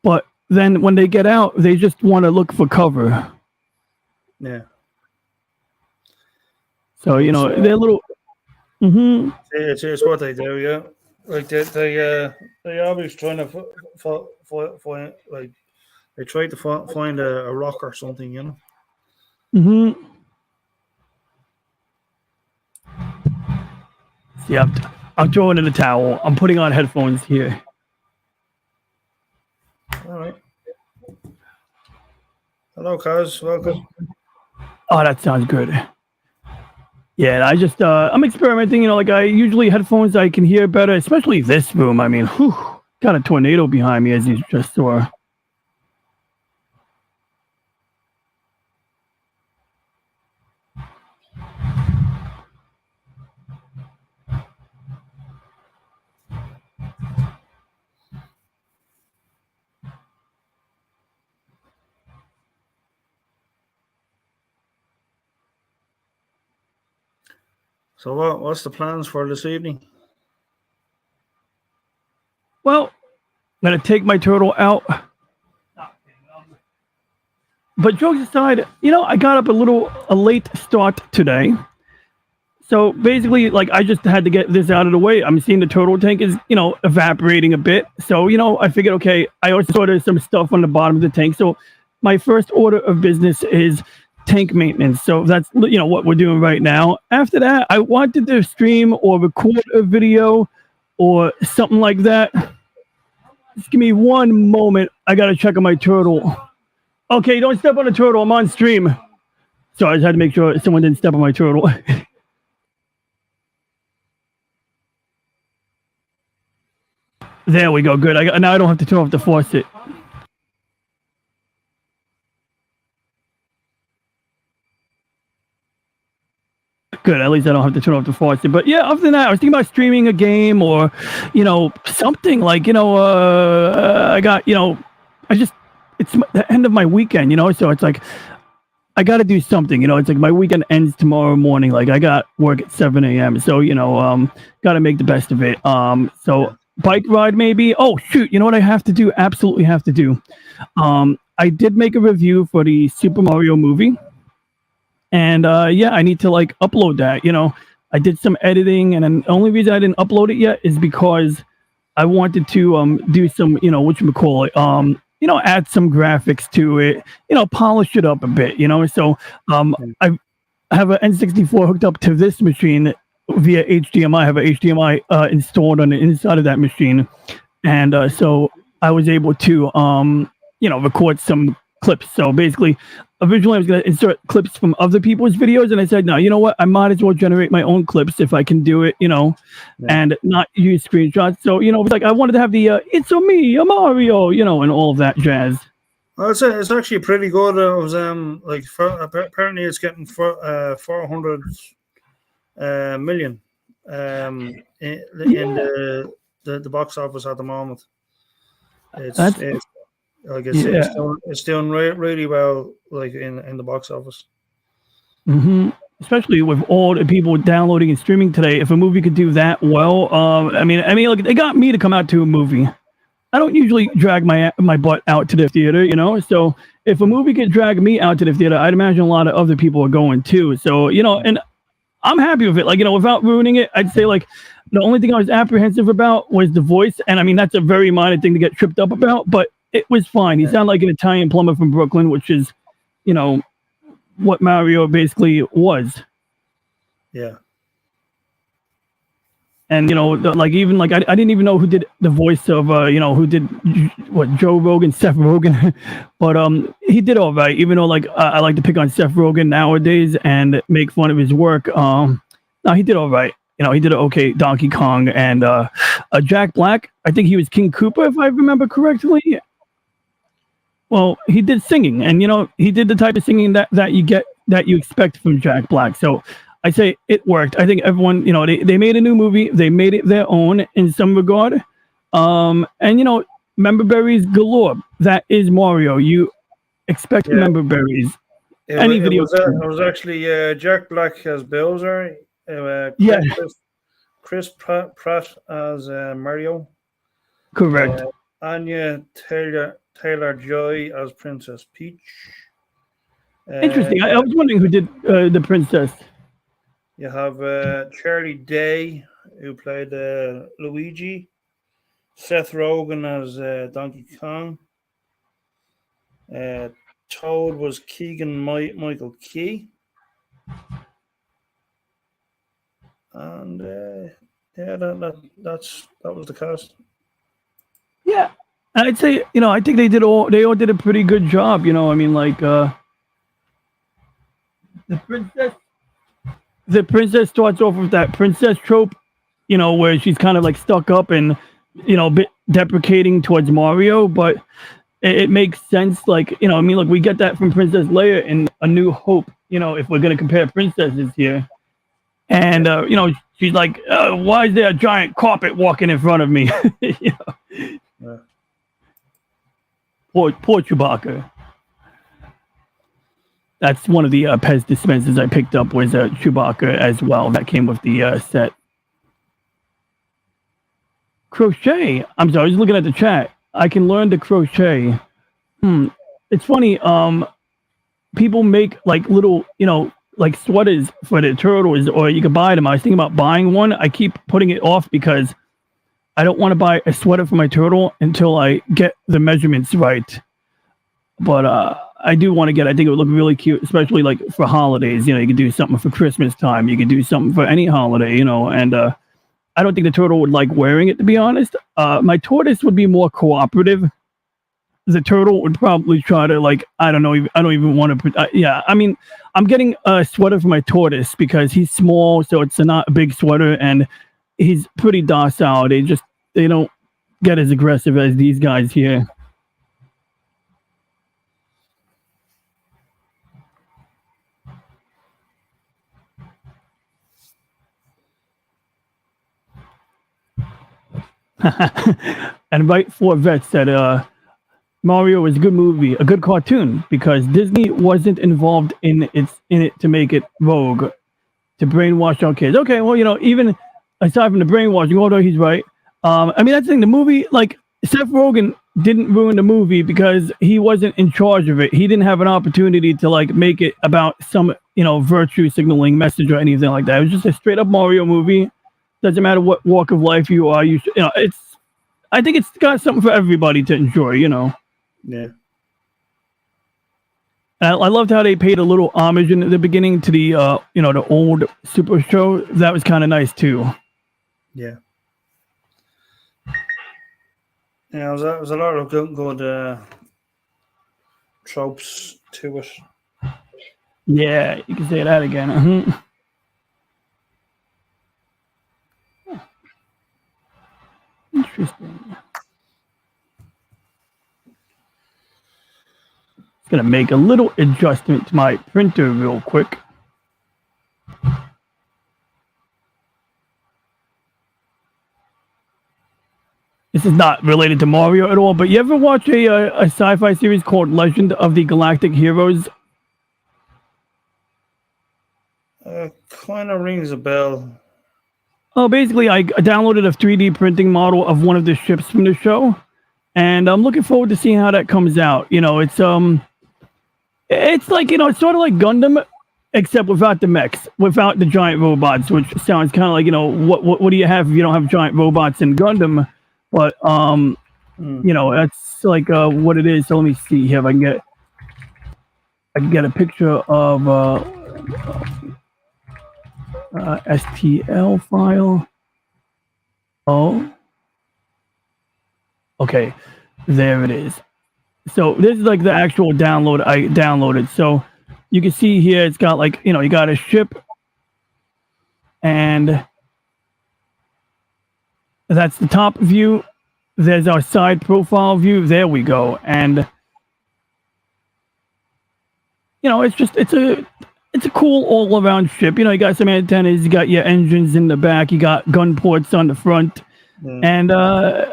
B: but then when they get out, they just want to look for cover.
A: Yeah.
B: So they're little. Mm-hmm.
A: It's what they do, yeah. Like they always trying to find like they try to find a rock or something,
B: Mm-hmm. See, I'm throwing in a towel. I'm putting on headphones here.
A: All right. Hello, Kaz. Welcome.
B: Oh, that sounds good. Yeah, I just I'm experimenting. Like I usually headphones I can hear better, especially this room. I mean, got a tornado behind me as you just saw.
A: So what's the plans for this evening?
B: Well, I'm gonna take my turtle out. But jokes aside, I got up a late start today. So basically, like I just had to get this out of the way. I'm seeing the turtle tank is, evaporating a bit. So, I figured, okay, I also saw there's some stuff on the bottom of the tank. So my first order of business is tank maintenance. So that's, what we're doing right now. After that, I wanted to stream or record a video or something like that. Just give me one moment. I got to check on my turtle. Okay, don't step on the turtle. I'm on stream. So I just had to make sure someone didn't step on my turtle. There we go. Good. Now I don't have to turn off the faucet. Good. At least I don't have to turn off the faucet. But yeah, other than that, I was thinking about streaming a game or, something like, I got, it's the end of my weekend, so it's like, I got to do something, it's like my weekend ends tomorrow morning. Like I got work at 7 a.m. So, got to make the best of it. So bike ride maybe. Oh, shoot. You know what I have to do? Absolutely have to do. I did make a review for the Super Mario movie. And I need to upload that. I did some editing, and then the only reason I didn't upload it yet is because I wanted to do some, whatchamacallit, add some graphics to it, polish it up a bit, So I have an N64 hooked up to this machine via HDMI. I have an HDMI installed on the inside of that machine, and so I was able to record some clips. So basically, originally I was going to insert clips from other people's videos, and I said, no, you know what? I might as well generate my own clips if I can do it, and not use screenshots. So, it's like I wanted to have the "It's a me, a Mario," and all of that jazz.
A: Well, it's actually pretty good. It was apparently it's getting 400 million in the box office at the moment. It's doing really well, like in the box office.
B: Mm-hmm. Especially with all the people downloading and streaming today. If a movie could do that well, I mean, look, they got me to come out to a movie. I don't usually drag my butt out to the theater, So if a movie could drag me out to the theater, I'd imagine a lot of other people are going too. So and I'm happy with it. Like, without ruining it, I'd say like the only thing I was apprehensive about was the voice, and I mean that's a very minor thing to get tripped up about, but it was fine. He sounded like an Italian plumber from Brooklyn, which is, what Mario basically was.
A: Yeah.
B: And even like I didn't even know who did the voice of who did what, Joe Rogan, Seth Rogen, but he did all right. Even though like I like to pick on Seth Rogen nowadays and make fun of his work. No, he did all right. He did okay Donkey Kong, and Jack Black. I think he was King Koopa if I remember correctly. Well, he did singing, and he did the type of singing that you expect from Jack Black. So I say it worked. I think everyone, they made a new movie. They made it their own in some regard. And, member berries galore. That is Mario. You expect member berries. Any video.
A: It was actually Jack Black as Bowser. Chris Pratt as Mario.
B: Correct.
A: Anya Taylor-Joy as Princess Peach.
B: Interesting. I was wondering who did the princess.
A: You have Charlie Day, who played Luigi. Seth Rogen as Donkey Kong. Toad was Keegan Michael Key. And that was the cast.
B: Yeah, I'd say I think they all did a pretty good job. I mean, like the princess starts off with that princess trope, where she's kind of like stuck up and a bit deprecating towards Mario, but it makes sense. Like I mean, look, we get that from Princess Leia in A New Hope. If we're gonna compare princesses here. And she's like, "Why is there a giant carpet walking in front of me?" Poor Chewbacca. That's one of the Pez dispensers I picked up was Chewbacca as well. That came with the set. Crochet. I'm sorry, I was looking at the chat. I can learn to crochet. It's funny. People make like little, like sweaters for the turtles, or you could buy them. I was thinking about buying one. I keep putting it off because I don't want to buy a sweater for my turtle until I get the measurements right. But I do want to get. I think it would look really cute, especially like for holidays. You could do something for Christmas time. You could do something for any holiday. And I don't think the turtle would like wearing it, to be honest. My tortoise would be more cooperative. The turtle would probably try to like, I don't know. I don't even want to. Yeah, I mean, I'm getting a sweater for my tortoise because he's small, so it's not a big sweater, and he's pretty docile. They don't get as aggressive as these guys here. And Right for Vet said, Mario is a good movie, a good cartoon, because Disney wasn't involved in it to make it vogue, to brainwash our kids. Okay, well, even aside from the brainwashing, although he's right. I mean, that's the thing. The movie, like, Seth Rogen didn't ruin the movie because he wasn't in charge of it. He didn't have an opportunity to, like, make it about some, virtue signaling message or anything like that. It was just a straight up Mario movie. Doesn't matter what walk of life you are. I think it's got something for everybody to enjoy,
A: Yeah.
B: I loved how they paid a little homage in the beginning to the, the old Super Show. That was kind of nice too.
A: Yeah. Yeah, there was a lot of good tropes to it.
B: Yeah, you can say that again. Mm-hmm. Interesting. Just gonna make a little adjustment to my printer real quick. This is not related to Mario at all, but you ever watch a sci-fi series called Legend of the Galactic Heroes?
A: Kind of rings a bell.
B: Oh, basically, I downloaded a 3D printing model of one of the ships from the show, and I'm looking forward to seeing how that comes out. It's like, it's sort of like Gundam, except without the mechs, without the giant robots, which sounds kind of like, what do you have if you don't have giant robots in Gundam? But that's like what it is. So let me see here if I can get a picture of STL file. Oh, okay, there it is. So this is like the actual download I downloaded. So you can see here it's got like, you got a ship, and that's the top view. There's our side profile view. There we go. And it's a cool all around ship. You got some antennas, you got your engines in the back, you got gun ports on the front. And I'm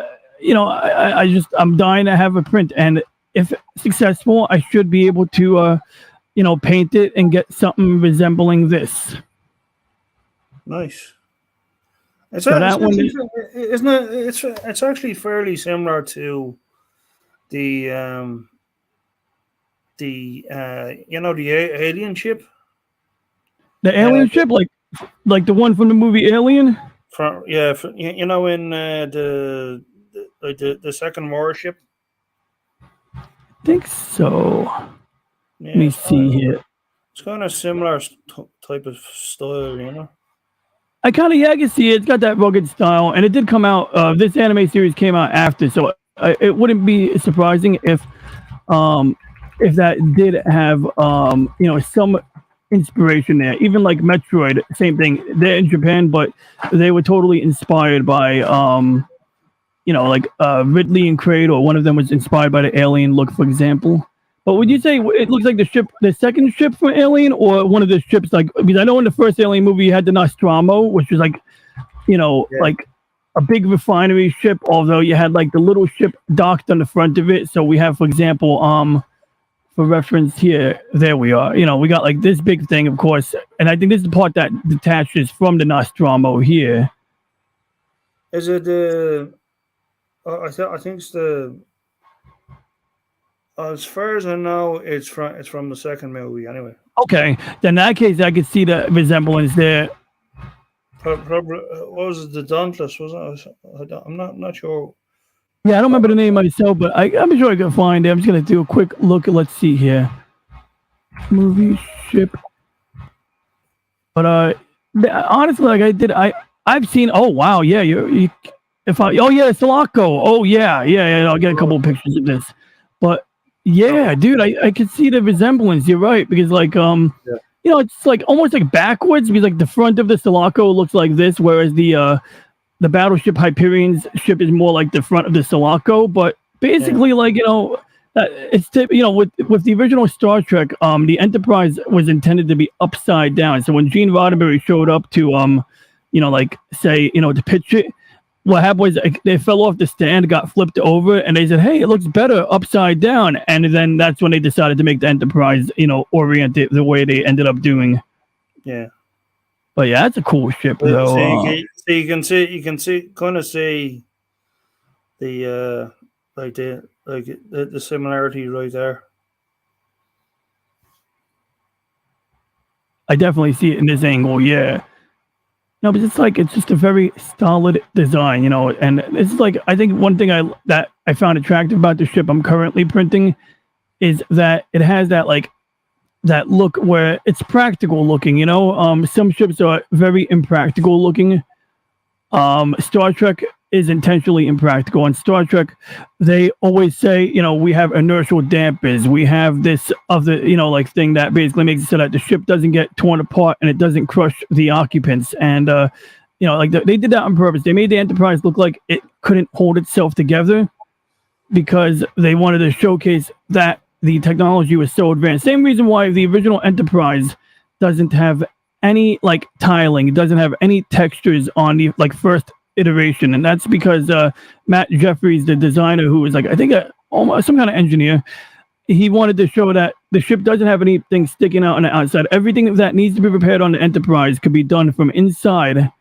B: dying to have a print, and if successful, I should be able to paint it and get something resembling this.
A: Nice. It's actually fairly similar to the alien ship.
B: The alien ship, like the one from the movie Alien.
A: In the second warship.
B: I think so.
A: Yeah,
B: let me see here.
A: It's kind of similar type of style,
B: I can see it. It's got that rugged style, and it did come out. This anime series came out after, so it wouldn't be surprising if that did have some inspiration there. Even like Metroid, same thing. They're in Japan, but they were totally inspired by Ridley and Kraid, or one of them was inspired by the alien look, for example. But would you say it looks like the second ship from Alien, or one of the ships? Like, because I know in the first Alien movie you had the Nostromo, which was like, like a big refinery ship. Although you had like the little ship docked on the front of it. So we have, for example, for reference here, there we are. We got like this big thing, of course, and I think this is the part that detaches from the Nostromo here.
A: Is it the? I think it's the. As far as I know, it's from the second movie anyway.
B: Okay, then in that case, I could see the resemblance there.
A: Probably, what was it? The Dauntless, was it? I'm not sure.
B: Yeah, I don't remember the name myself, but I'm sure I can find it. I'm just gonna do a quick look. Let's see here. Movie ship. But honestly, like I've seen. Oh wow, yeah, Sulaco. Oh yeah, I'll get a couple of pictures of this, but. Yeah, dude, I could see the resemblance. You're right, because like it's like almost like backwards, because like the front of the Sulaco looks like this, whereas the battleship Hyperion's ship is more like the front of the Sulaco. But basically, it's with the original Star Trek, the Enterprise was intended to be upside down. So when Gene Roddenberry showed up to to pitch it. What happened was they fell off the stand, got flipped over, and they said, "Hey, it looks better upside down." And then that's when they decided to make the Enterprise, orient it the way they ended up doing.
A: Yeah.
B: But yeah, that's a cool ship, though.
A: So you can kind of see the the similarity right there.
B: I definitely see it in this angle. Yeah. No, but it's just a very solid design, and it's like, I think one thing that I found attractive about the ship I'm currently printing is that it has that look where it's practical looking, some ships are very impractical looking. Star Trek is intentionally impractical. On Star Trek, they always say, we have inertial dampers. We have this other, thing that basically makes it so that the ship doesn't get torn apart and it doesn't crush the occupants. And, they did that on purpose. They made the Enterprise look like it couldn't hold itself together because they wanted to showcase that the technology was so advanced. Same reason why the original Enterprise doesn't have any tiling. It doesn't have any textures on the first iteration, and that's because Matt Jeffries, the designer, who was I think some kind of engineer, he wanted to show that the ship doesn't have anything sticking out on the outside. Everything that needs to be repaired on the Enterprise could be done from inside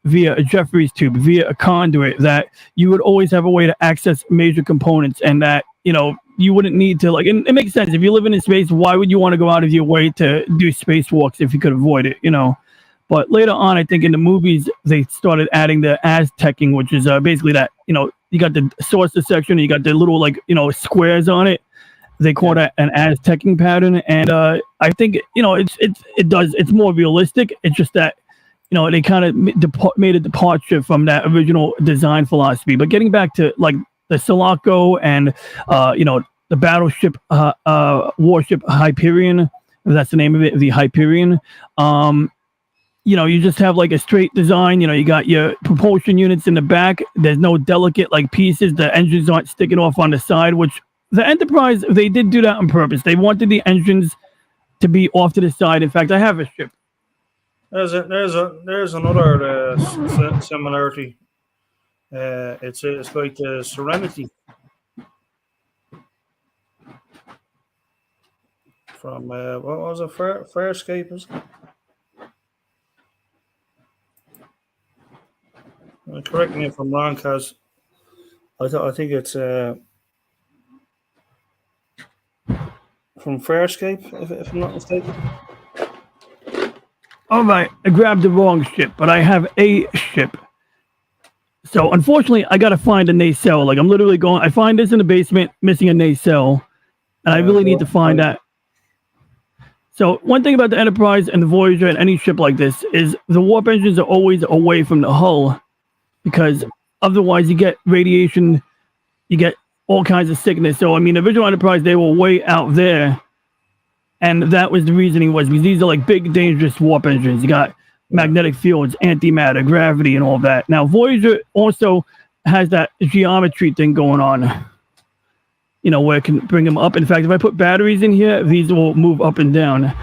B: via a Jeffries tube, via a conduit, that you would always have a way to access major components, and that you wouldn't need to, like, and it makes sense. If you're living in space, why would you want to go out of your way to do spacewalks if you could avoid it, you know? But later on, I think in the movies, they started adding the Aztecing, which is basically that, you know, you got the saucer section, and you got the little, like, you know, squares on it. They call that an Aztecing pattern. And I think, you know, it's more realistic. It's just that, you know, they kind of made a departure from that original design philosophy. But getting back to, like, the Sulaco and, you know, the battleship warship Hyperion, if that's the name of it, the Hyperion. You know, you just have like a straight design. You know, you got your propulsion units in the back. There's no delicate like pieces. The engines aren't sticking off on the side, which the Enterprise, they did do that on purpose. They wanted the engines to be off to the side. In fact, I have a ship.
A: There's another similarity. It's like the Serenity from what was it? Farscape, is it? Correct me if I'm wrong, because I think it's from Farscape, if I'm not mistaken.
B: All right, I grabbed the wrong ship, but I have a ship. So unfortunately, I gotta find a nacelle. Like, I'm literally going. I find this in the basement, missing a nacelle, and I really need to find that. So one thing about the Enterprise and the Voyager and any ship like this is the warp engines are always away from the hull, because otherwise you get radiation, you get all kinds of sickness. So I mean, the original Enterprise, they were way out there, and that was the reasoning, was because these are like big, dangerous warp engines. You got magnetic fields, antimatter, gravity, and all that. Now, Voyager also has that geometry thing going on, you know, where it can bring them up. In fact, if I put batteries in here, these will move up and down.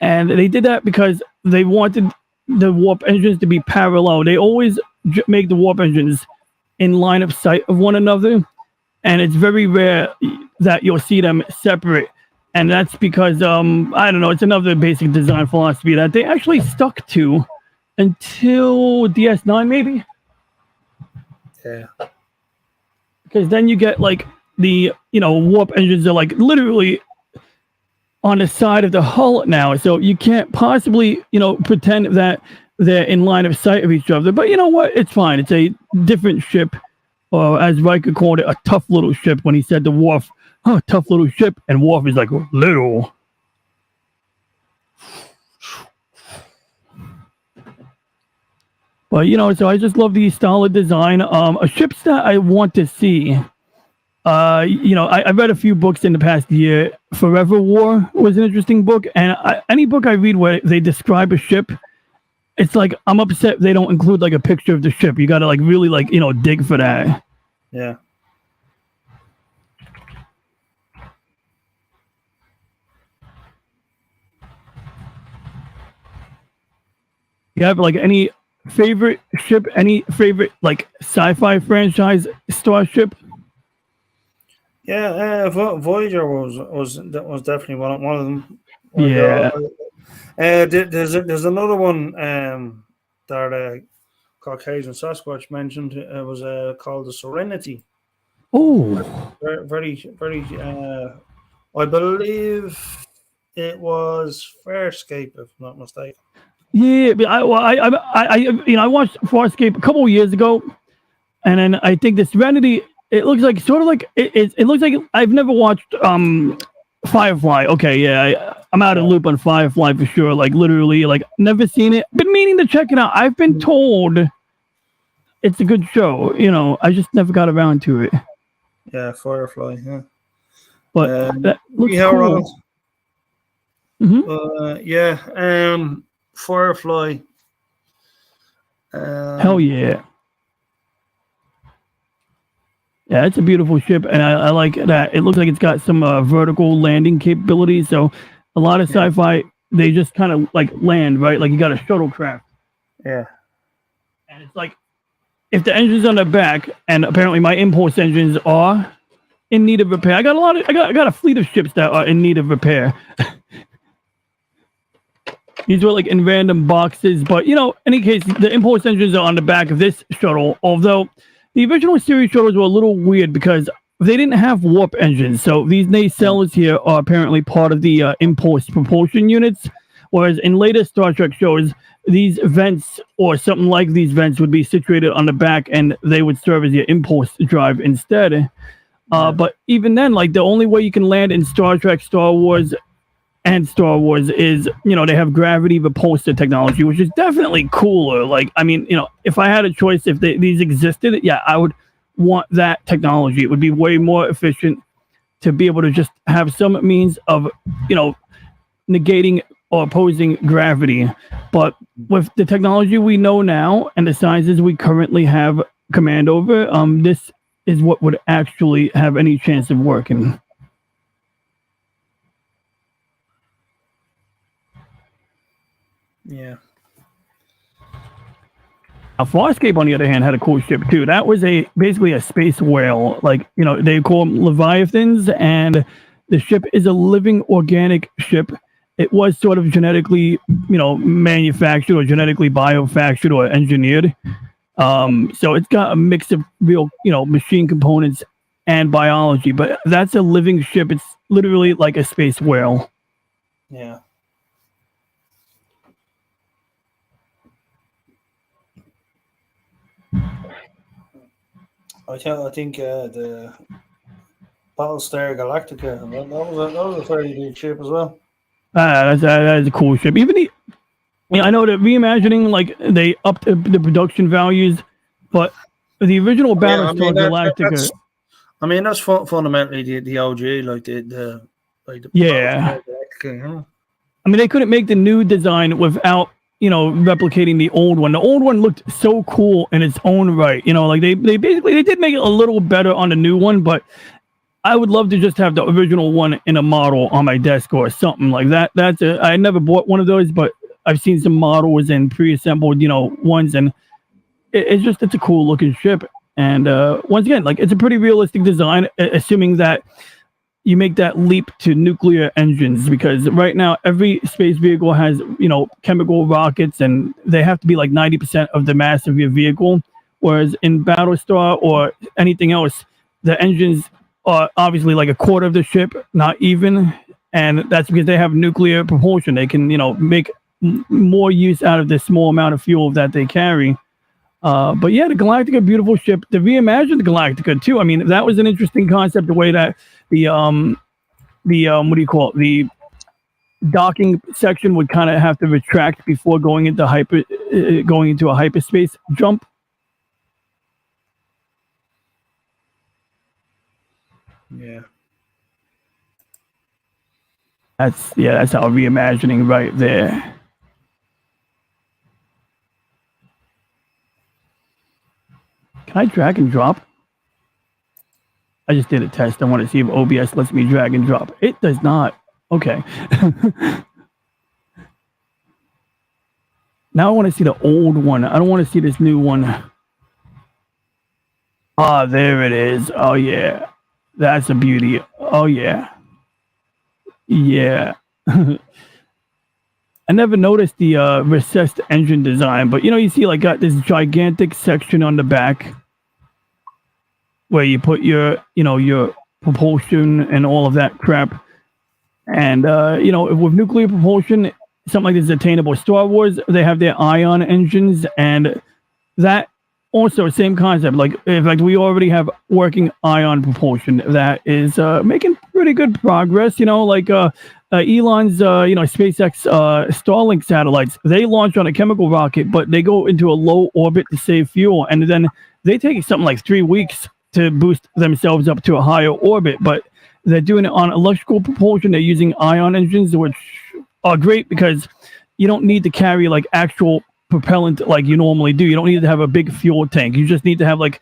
B: And they did that because they wanted the warp engines to be parallel. They always make the warp engines in line of sight of one another, and it's very rare that you'll see them separate. And that's because, I don't know, it's another basic design philosophy that they actually stuck to until DS9, maybe?
A: Yeah.
B: Because then you get, like, the, you know, warp engines are, like, literally on the side of the hull now. So you can't possibly, you know, pretend that they're in line of sight of each other. But you know what? It's fine. It's a different ship. Or as Riker called it, a tough little ship when he said to Worf, "Oh, tough little ship," and Worf is like, "Little." But you know, so I just love the styled design. A ships that I want to see. You know, I read a few books in the past year. Forever War was an interesting book, and any book I read where they describe a ship, it's like I'm upset they don't include like a picture of the ship. You got to like really like, you know, dig for that.
A: Yeah.
B: You have like any favorite ship, any favorite like sci-fi franchise starship?
A: Yeah, Voyager was definitely one of them.
B: Yeah.
A: There's another one that Caucasian Sasquatch mentioned. It was called the Serenity.
B: Oh,
A: Very. I believe it was Farscape, if I'm not mistaken.
B: yeah. But I you know, I watched Farscape a couple of years ago, and then I think the Serenity. It looks like sort of like it looks like I've never watched Firefly. Okay, yeah, I'm out of loop on Firefly for sure. Like literally, like never seen it. Been meaning to check it out. I've been told it's a good show. You know, I just never got around to it.
A: Yeah, Firefly. Yeah,
B: but that looks
A: yeah,
B: cool.
A: Yeah, Firefly.
B: Hell yeah. Yeah, it's a beautiful ship, and I like that. It looks like it's got some vertical landing capabilities. So a lot of sci-fi, they just kind of like land, right? Like you got a shuttlecraft.
A: Yeah.
B: And it's like, if the engine's on the back, and apparently my impulse engines are in need of repair. I got a fleet of ships that are in need of repair. These were like in random boxes, but you know, in any case, the impulse engines are on the back of this shuttle, although the original series shuttles were a little weird because they didn't have warp engines. So these nacelles here are apparently part of the impulse propulsion units. Whereas in later Star Trek shows, these vents or something like these vents would be situated on the back and they would serve as your impulse drive instead. But even then, like the only way you can land in Star Trek, Star Wars, and Star Wars is, they have gravity repulsor technology, which is definitely cooler. Like, I mean, if I had a choice, if these existed, yeah, I would want that technology. It would be way more efficient to be able to just have some means of, negating or opposing gravity. But with the technology we know now and the sizes we currently have command over, this is what would actually have any chance of working.
A: Yeah.
B: Now, Farscape, on the other hand, had a cool ship too. That was basically a space whale. Like, they call them Leviathans, and the ship is a living organic ship. It was sort of genetically, manufactured or genetically biofactured or engineered. So it's got a mix of real, machine components and biology, but that's a living ship. It's literally like a space whale.
A: Yeah. I think the Battlestar Galactica, that was a fairly big ship as well.
B: That is a cool ship. Even I know that reimagining, like, they upped the production values, but the original Battlestar Galactica.
A: That's fundamentally the OG, like the
B: yeah.
A: Galactica,
B: I mean, they couldn't make the new design without replicating the old one. The old one looked so cool in its own right. Like they basically did make it a little better on the new one, but I would love to just have the original one in a model on my desk or something like that. I never bought one of those, but I've seen some models and pre-assembled, ones, and it's a cool looking ship. And once again, like, it's a pretty realistic design, assuming that you make that leap to nuclear engines, because right now every space vehicle has, chemical rockets, and they have to be like 90% of the mass of your vehicle. Whereas in Battlestar or anything else, the engines are obviously like a quarter of the ship, not even. And that's because they have nuclear propulsion. They can, make more use out of the small amount of fuel that they carry. But yeah, the Galactica, beautiful ship. The reimagined Galactica too. I mean, that was an interesting concept. The way that the what do you call it? The docking section would kind of have to retract before going into a hyperspace jump.
A: Yeah.
B: That's our reimagining right there. Can I drag and drop? I just did a test. I want to see if OBS lets me drag and drop. It does not. Okay. Now I want to see the old one. I don't want to see this new one. Ah, there it is. Oh, yeah. That's a beauty. Oh, yeah. Yeah. I never noticed the recessed engine design, but you see, like, got this gigantic section on the back where you put your propulsion and all of that crap. And with nuclear propulsion, something like this is attainable. Star Wars, they have their ion engines, and that also same concept. Like, in fact, we already have working ion propulsion that is making pretty good progress. Like Elon's, SpaceX Starlink satellites, they launch on a chemical rocket, but they go into a low orbit to save fuel, and then they take something like 3 weeks to boost themselves up to a higher orbit. But they're doing it on electrical propulsion. They're using ion engines, which are great because you don't need to carry like actual propellant like you normally do. You don't need to have a big fuel tank. You just need to have like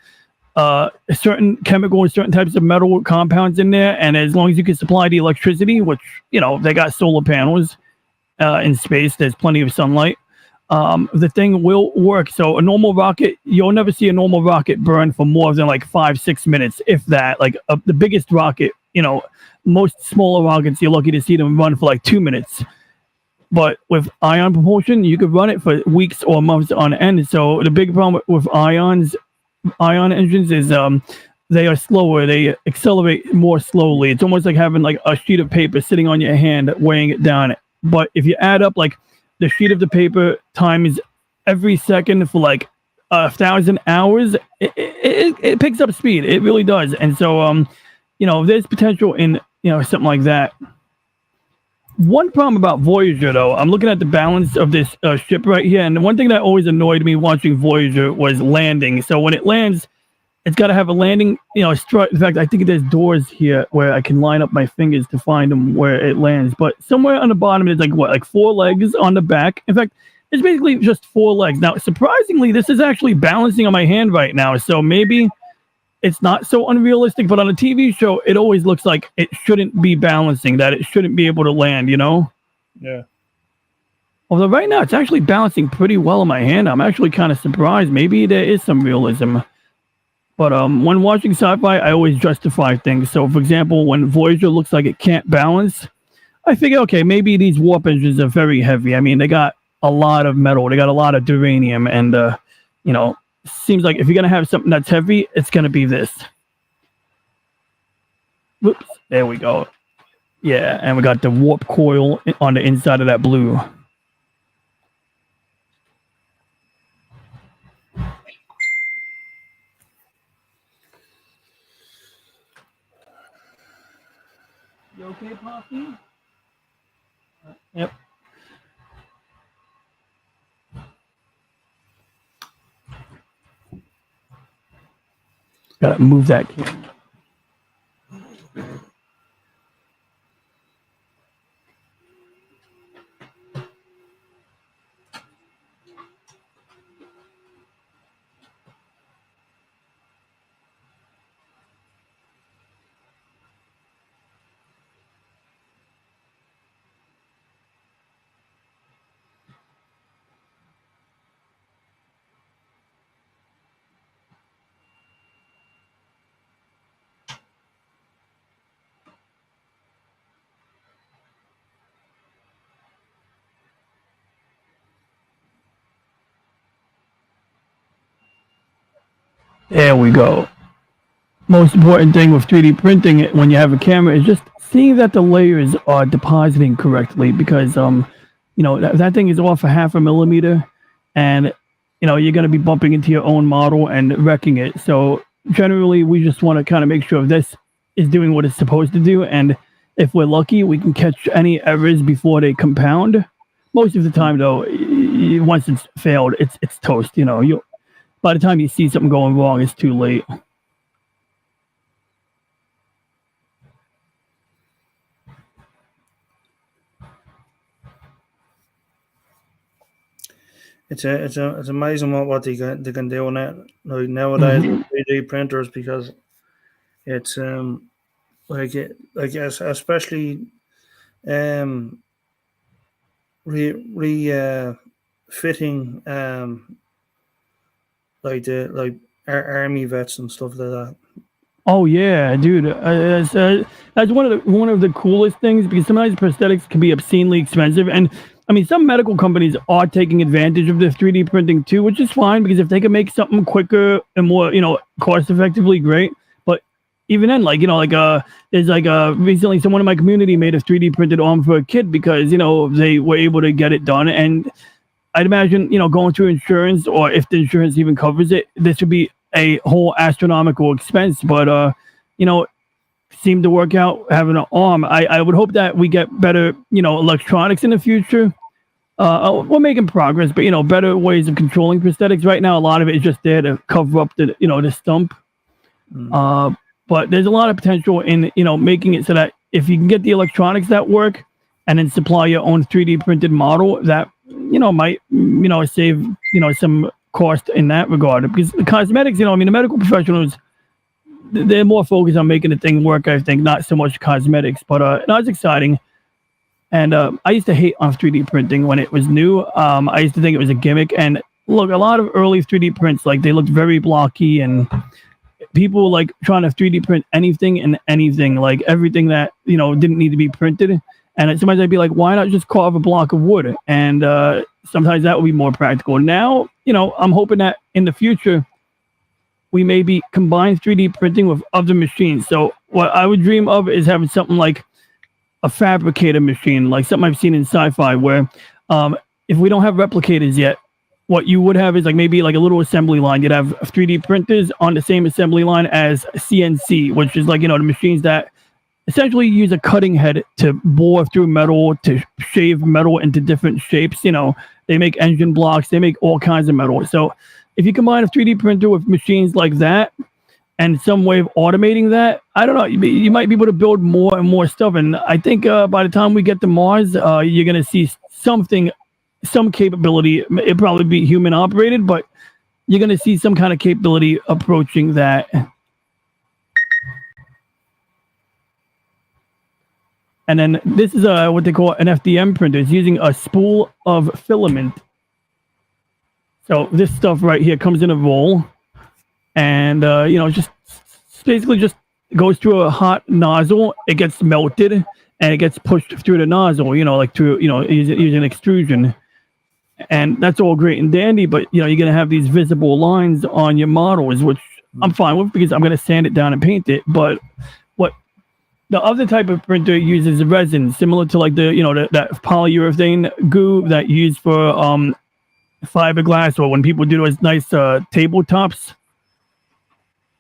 B: a certain chemical and certain types of metal compounds in there. And as long as you can supply the electricity, which, they got solar panels in space, there's plenty of sunlight. The thing will work. So a normal rocket, you'll never see a normal rocket burn for more than like 5-6 minutes, if that. Like the biggest rocket, most smaller rockets, you're lucky to see them run for like 2 minutes. But with ion propulsion, you could run it for weeks or months on end. So the big problem with ion engines is they are slower. They accelerate more slowly. It's almost like having like a sheet of paper sitting on your hand, weighing it down. But if you add up like the sheet of the paper times every second for like 1,000 hours, it picks up speed. It really does. And so, there's potential in something like that. One problem about Voyager, though, I'm looking at the balance of this ship right here, and one thing that always annoyed me watching Voyager was landing. So when it lands, it's got to have a landing, strut. In fact, I think there's doors here where I can line up my fingers to find them where it lands. But somewhere on the bottom, it's like 4 legs on the back. In fact, it's basically just 4 legs. Now, surprisingly, this is actually balancing on my hand right now. So maybe it's not so unrealistic, but on a TV show, it always looks like it shouldn't be balancing, that it shouldn't be able to land,
A: Yeah.
B: Although right now, it's actually balancing pretty well in my hand. I'm actually kind of surprised. Maybe there is some realism. But when watching sci-fi, I always justify things. So, for example, when Voyager looks like it can't balance, I figure, okay, maybe these warp engines are very heavy. I mean, they got a lot of metal. They got a lot of duranium. And, seems like if you're going to have something that's heavy, it's going to be this. Whoops. There we go. Yeah, and we got the warp coil on the inside of that blue. You okay, Poppy? Yep. Gotta move that camera. There we go. Most important thing with 3D printing when you have a camera is just seeing that the layers are depositing correctly, because that thing is off a 0.5 millimeter, and you're going to be bumping into your own model and wrecking it. So generally we just want to kind of make sure this is doing what it's supposed to do, and if we're lucky, we can catch any errors before they compound. Most of the time, though, once it's failed, it's toast. By the time you see something going wrong, it's too late.
A: It's amazing what they can do now, like nowadays with 3D printers, because it's especially fitting like army vets and stuff like that.
B: Oh yeah, dude. That's one of the coolest things, because sometimes prosthetics can be obscenely expensive, and I mean some medical companies are taking advantage of this 3D printing too, which is fine, because if they can make something quicker and more, cost effectively, great. But even then, there's recently someone in my community made a 3D printed arm for a kid because they were able to get it done, and I'd imagine going through insurance, or if the insurance even covers it, this would be a whole astronomical expense, but seemed to work out having an arm. I would hope that we get better electronics in the future. We're making progress, but better ways of controlling prosthetics. Right now a lot of it is just there to cover up the the stump. But there's a lot of potential in making it so that if you can get the electronics that work and then supply your own 3D printed model, that might save some cost in that regard. Because the cosmetics, the medical professionals, they're more focused on making the thing work, I think, not so much cosmetics. But no, it's exciting. And I used to hate on 3D printing when it was new. I used to think it was a gimmick. And look, a lot of early 3D prints, they looked very blocky, and people trying to 3D print anything and anything, everything that didn't need to be printed. And sometimes I'd be like, why not just carve a block of wood? And sometimes that would be more practical. Now, I'm hoping that in the future, we maybe combine 3D printing with other machines. So what I would dream of is having something like a fabricator machine, like something I've seen in sci-fi, where if we don't have replicators yet, what you would have is like maybe like a little assembly line. You'd have 3D printers on the same assembly line as CNC, which is like, the machines that essentially use a cutting head to bore through metal, to shave metal into different shapes. They make engine blocks, they make all kinds of metal. So if you combine a 3D printer with machines like that and some way of automating that, I don't know, you might be able to build more and more stuff. And I think by the time we get to Mars, you're going to see some capability. It'll probably be human operated, but you're going to see some kind of capability approaching that. And then this is what they call an FDM printer. It's using a spool of filament. So this stuff right here comes in a roll, and just basically just goes through a hot nozzle. It gets melted, and it gets pushed through the nozzle. Like through using extrusion, and that's all great and dandy. But you're gonna have these visible lines on your models, which I'm fine with because I'm gonna sand it down and paint it. But the other type of printer uses resin, similar to like that polyurethane goo that you use for fiberglass, or when people do those nice tabletops.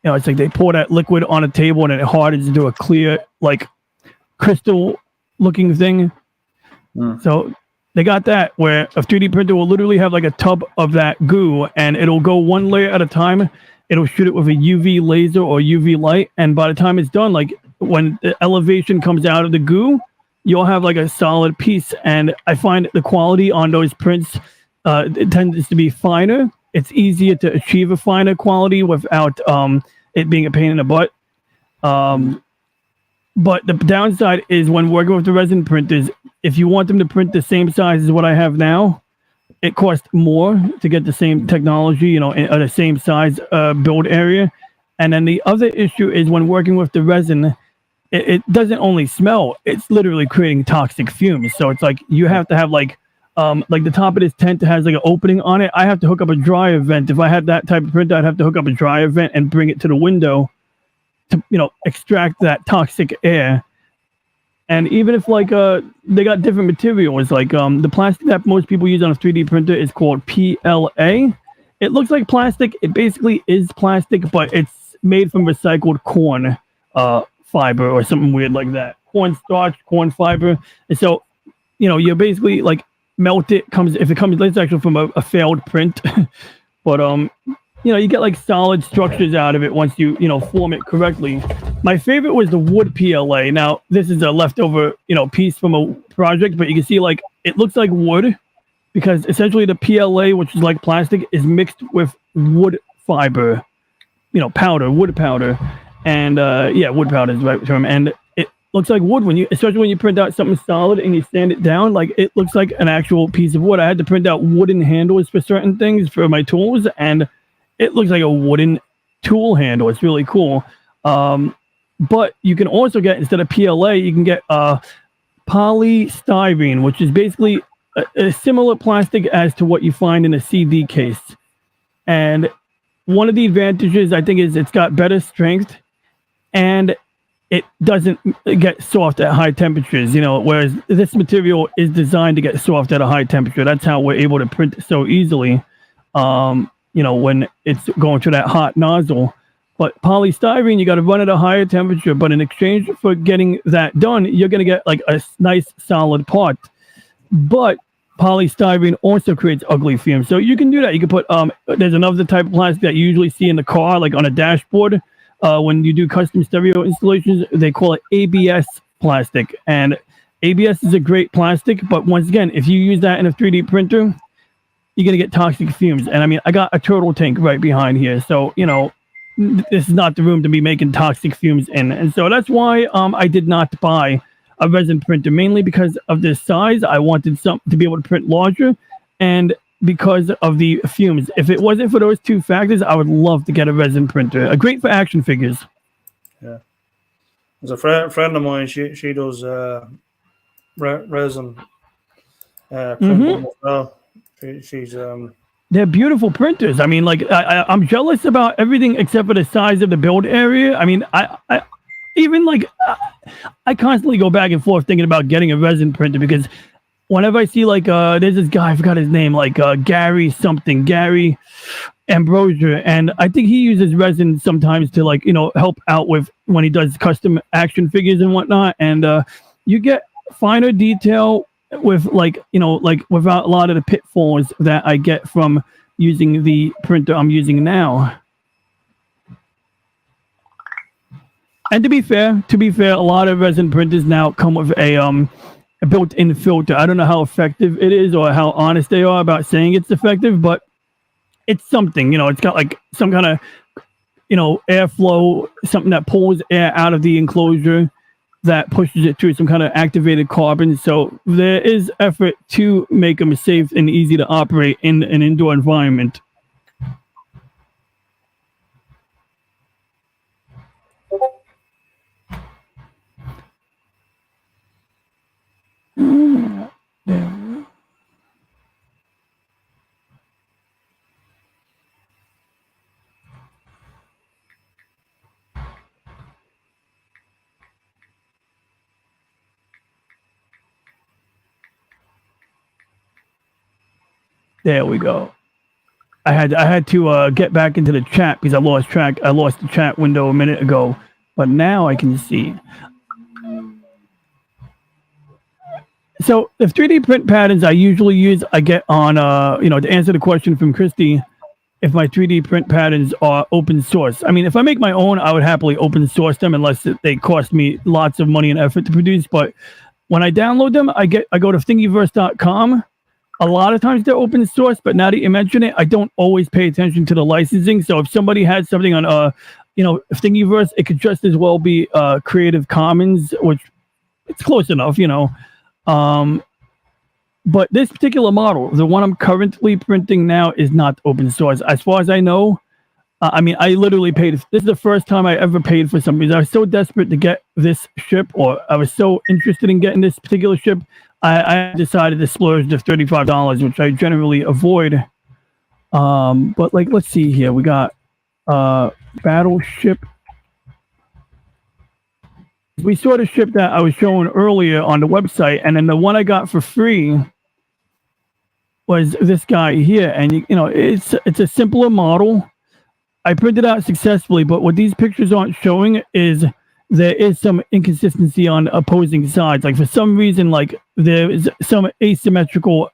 B: It's like they pour that liquid on a table and it hardens into a clear, like crystal looking thing. So they got that where a 3D printer will literally have like a tub of that goo, and it'll go one layer at a time. It'll shoot it with a UV laser or UV light, and by the time it's done, like when the elevation comes out of the goo, you'll have like a solid piece. And I find the quality on those prints, it tends to be finer. It's easier to achieve a finer quality without it being a pain in the butt. But the downside is when working with the resin printers, if you want them to print the same size as what I have now, it costs more to get the same technology, at the same size build area. And then the other issue is when working with the resin, it doesn't only smell, it's literally creating toxic fumes. So it's like you have to have like the top of this tent has like an opening on it. I have to hook up a dryer vent. If I had that type of printer, I'd have to hook up a dryer vent and bring it to the window to extract that toxic air. And even if like they got different materials, like the plastic that most people use on a 3D printer is called PLA. It looks like plastic. It basically is plastic, but it's made from recycled corn fiber or something weird like that. Corn starch, corn fiber. And so, you basically like melt it. It's actually from a failed print. But you get like solid structures out of it once you form it correctly. My favorite was the wood PLA. Now this is a leftover piece from a project, but you can see like it looks like wood because essentially the PLA, which is like plastic, is mixed with wood fiber, powder, wood powder. And wood powder is the right term. And it looks like wood especially when you print out something solid and you sand it down, like it looks like an actual piece of wood. I had to print out wooden handles for certain things for my tools, and it looks like a wooden tool handle. It's really cool. But you can also get, instead of PLA, you can get polystyrene, which is basically a similar plastic as to what you find in a CD case. And one of the advantages, I think, is it's got better strength and it doesn't get soft at high temperatures, whereas this material is designed to get soft at a high temperature. That's how we're able to print it so easily, when it's going through that hot nozzle. But polystyrene, you got to run at a higher temperature. But in exchange for getting that done, you're going to get like a nice solid part. But polystyrene also creates ugly fumes. So you can do that. You can put, there's another type of plastic that you usually see in the car, like on a dashboard. When you do custom stereo installations, they call it ABS plastic. And ABS is a great plastic. But once again, if you use that in a 3D printer, you're going to get toxic fumes. And I mean, I got a turtle tank right behind here. So, this is not the room to be making toxic fumes in. And so that's why I did not buy a resin printer, mainly because of this size. I wanted something to be able to print larger, and because of the fumes. If it wasn't for those two factors, I would love to get a resin printer. Great for action figures.
A: Yeah. There's a friend of mine, she does resin printing as well. She's
B: they're beautiful printers. I mean, like I'm jealous about everything except for the size of the build area. I mean, I even like I constantly go back and forth thinking about getting a resin printer because whenever I see like there's this guy, I forgot his name, like Gary Ambrosia, and I think he uses resin sometimes to like help out with when he does custom action figures and whatnot, and you get finer detail with like without a lot of the pitfalls that I get from using the printer I'm using now. And to be fair, a lot of resin printers now come with a built-in filter. I don't know how effective it is or how honest they are about saying it's effective, but it's something. It's got like some kind of airflow, something that pulls air out of the enclosure that pushes it through some kind of activated carbon. So there is effort to make them safe and easy to operate in an indoor environment. There we go. I had to get back into the chat because I lost track. I lost the chat window a minute ago, but now I can see. So the 3D print patterns I usually use, I get on to answer the question from Christy, if my 3D print patterns are open source. I mean, if I make my own, I would happily open source them unless they cost me lots of money and effort to produce. But when I download them, I go to Thingiverse.com. A lot of times they're open source, but now that you mention it, I don't always pay attention to the licensing. So if somebody had something on Thingiverse, it could just as well be Creative Commons, which it's close enough, But this particular model, the one I'm currently printing now, is not open source. As far as I know, I mean, I literally paid. This is the first time I ever paid for something. I was so desperate to get this ship, or I was so interested in getting this particular ship, I decided to splurge the $35, which I generally avoid. But like, let's see here. We got Battleship. We saw the ship that I was showing earlier on the website, and then the one I got for free was this guy here. And it's a simpler model. I printed out successfully, but what these pictures aren't showing is there is some inconsistency on opposing sides. Like for some reason, like there is some asymmetrical,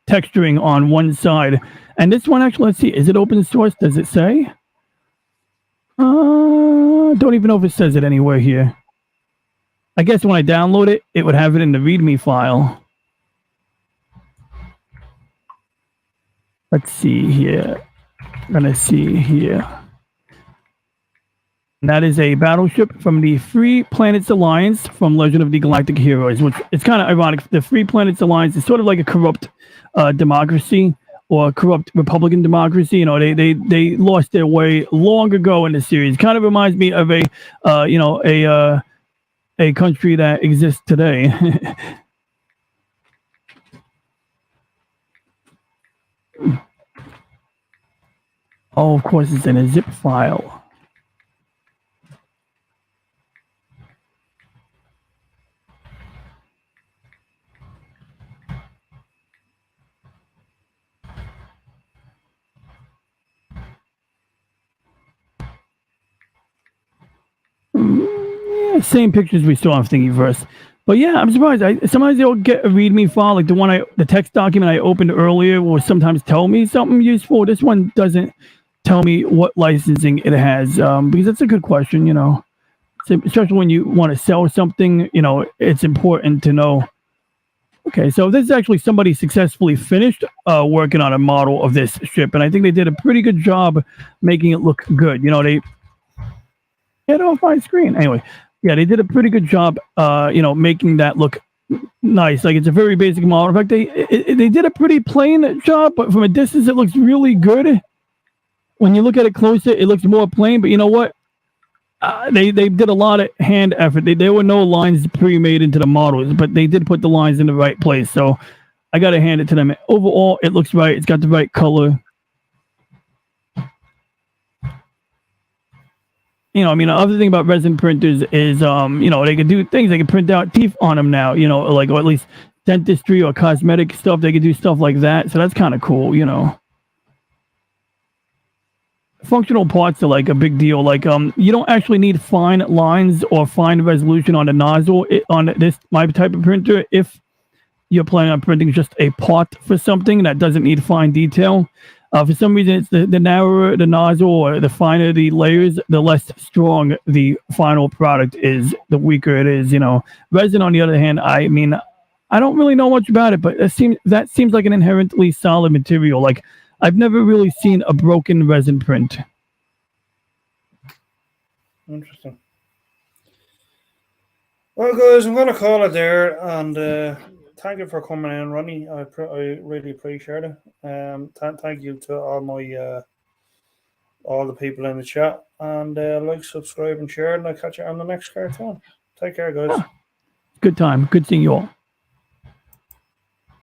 B: texturing on one side. And this one actually, let's see, is it open source? Does it say? Don't even know if it says it anywhere here. I guess when I download it, it would have it in the README file. Let's see here. I'm gonna see here. And that is a battleship from the Free Planets Alliance from Legend of the Galactic Heroes, which it's kind of ironic. The Free Planets Alliance is sort of like a corrupt democracy or corrupt Republican democracy. They lost their way long ago in the series. Kind of reminds me of a country that exists today. Oh, of course, it's in a zip file. Yeah, same pictures we saw on Thingiverse. But yeah, I'm surprised. Sometimes they'll get a README file, like the text document I opened earlier will sometimes tell me something useful. This one doesn't tell me what licensing it has, because that's a good question, especially when you want to sell something, it's important to know. Okay, so this is actually somebody successfully finished working on a model of this ship, and I think they did a pretty good job making it look good. They get off my screen. Anyway, yeah, they did a pretty good job, making that look nice. Like, it's a very basic model. In fact, they did a pretty plain job, but from a distance, it looks really good. When you look at it closer, it looks more plain, but you know what? They did a lot of hand effort. There were no lines pre-made into the models, but they did put the lines in the right place. So I gotta hand it to them. Overall, it looks right. It's got the right color. You know, I mean, the other thing about resin printers is, you know, they can do things. They can print out teeth on them now. You know, like, or at least dentistry or cosmetic stuff. They can do stuff like that. So that's kind of cool. You know. Functional parts are like a big deal. Like, you don't actually need fine lines or fine resolution on the nozzle on this my type of printer if you're planning on printing just a part for something that doesn't need fine detail. For some reason, it's the narrower the nozzle or the finer the layers, the less strong the final product is, the weaker it is. You know, resin, on the other hand, I mean, I don't really know much about it, but that seems like an inherently solid material. Like, I've never really seen a broken resin print.
A: Interesting. Well, guys, I'm going to call it there, and thank you for coming in, Ronnie. I really appreciate it. Thank you to all my all the people in the chat, and like, subscribe, and share, and I'll catch you on the next cartoon. Take care, guys.
B: Good time. Good seeing you all.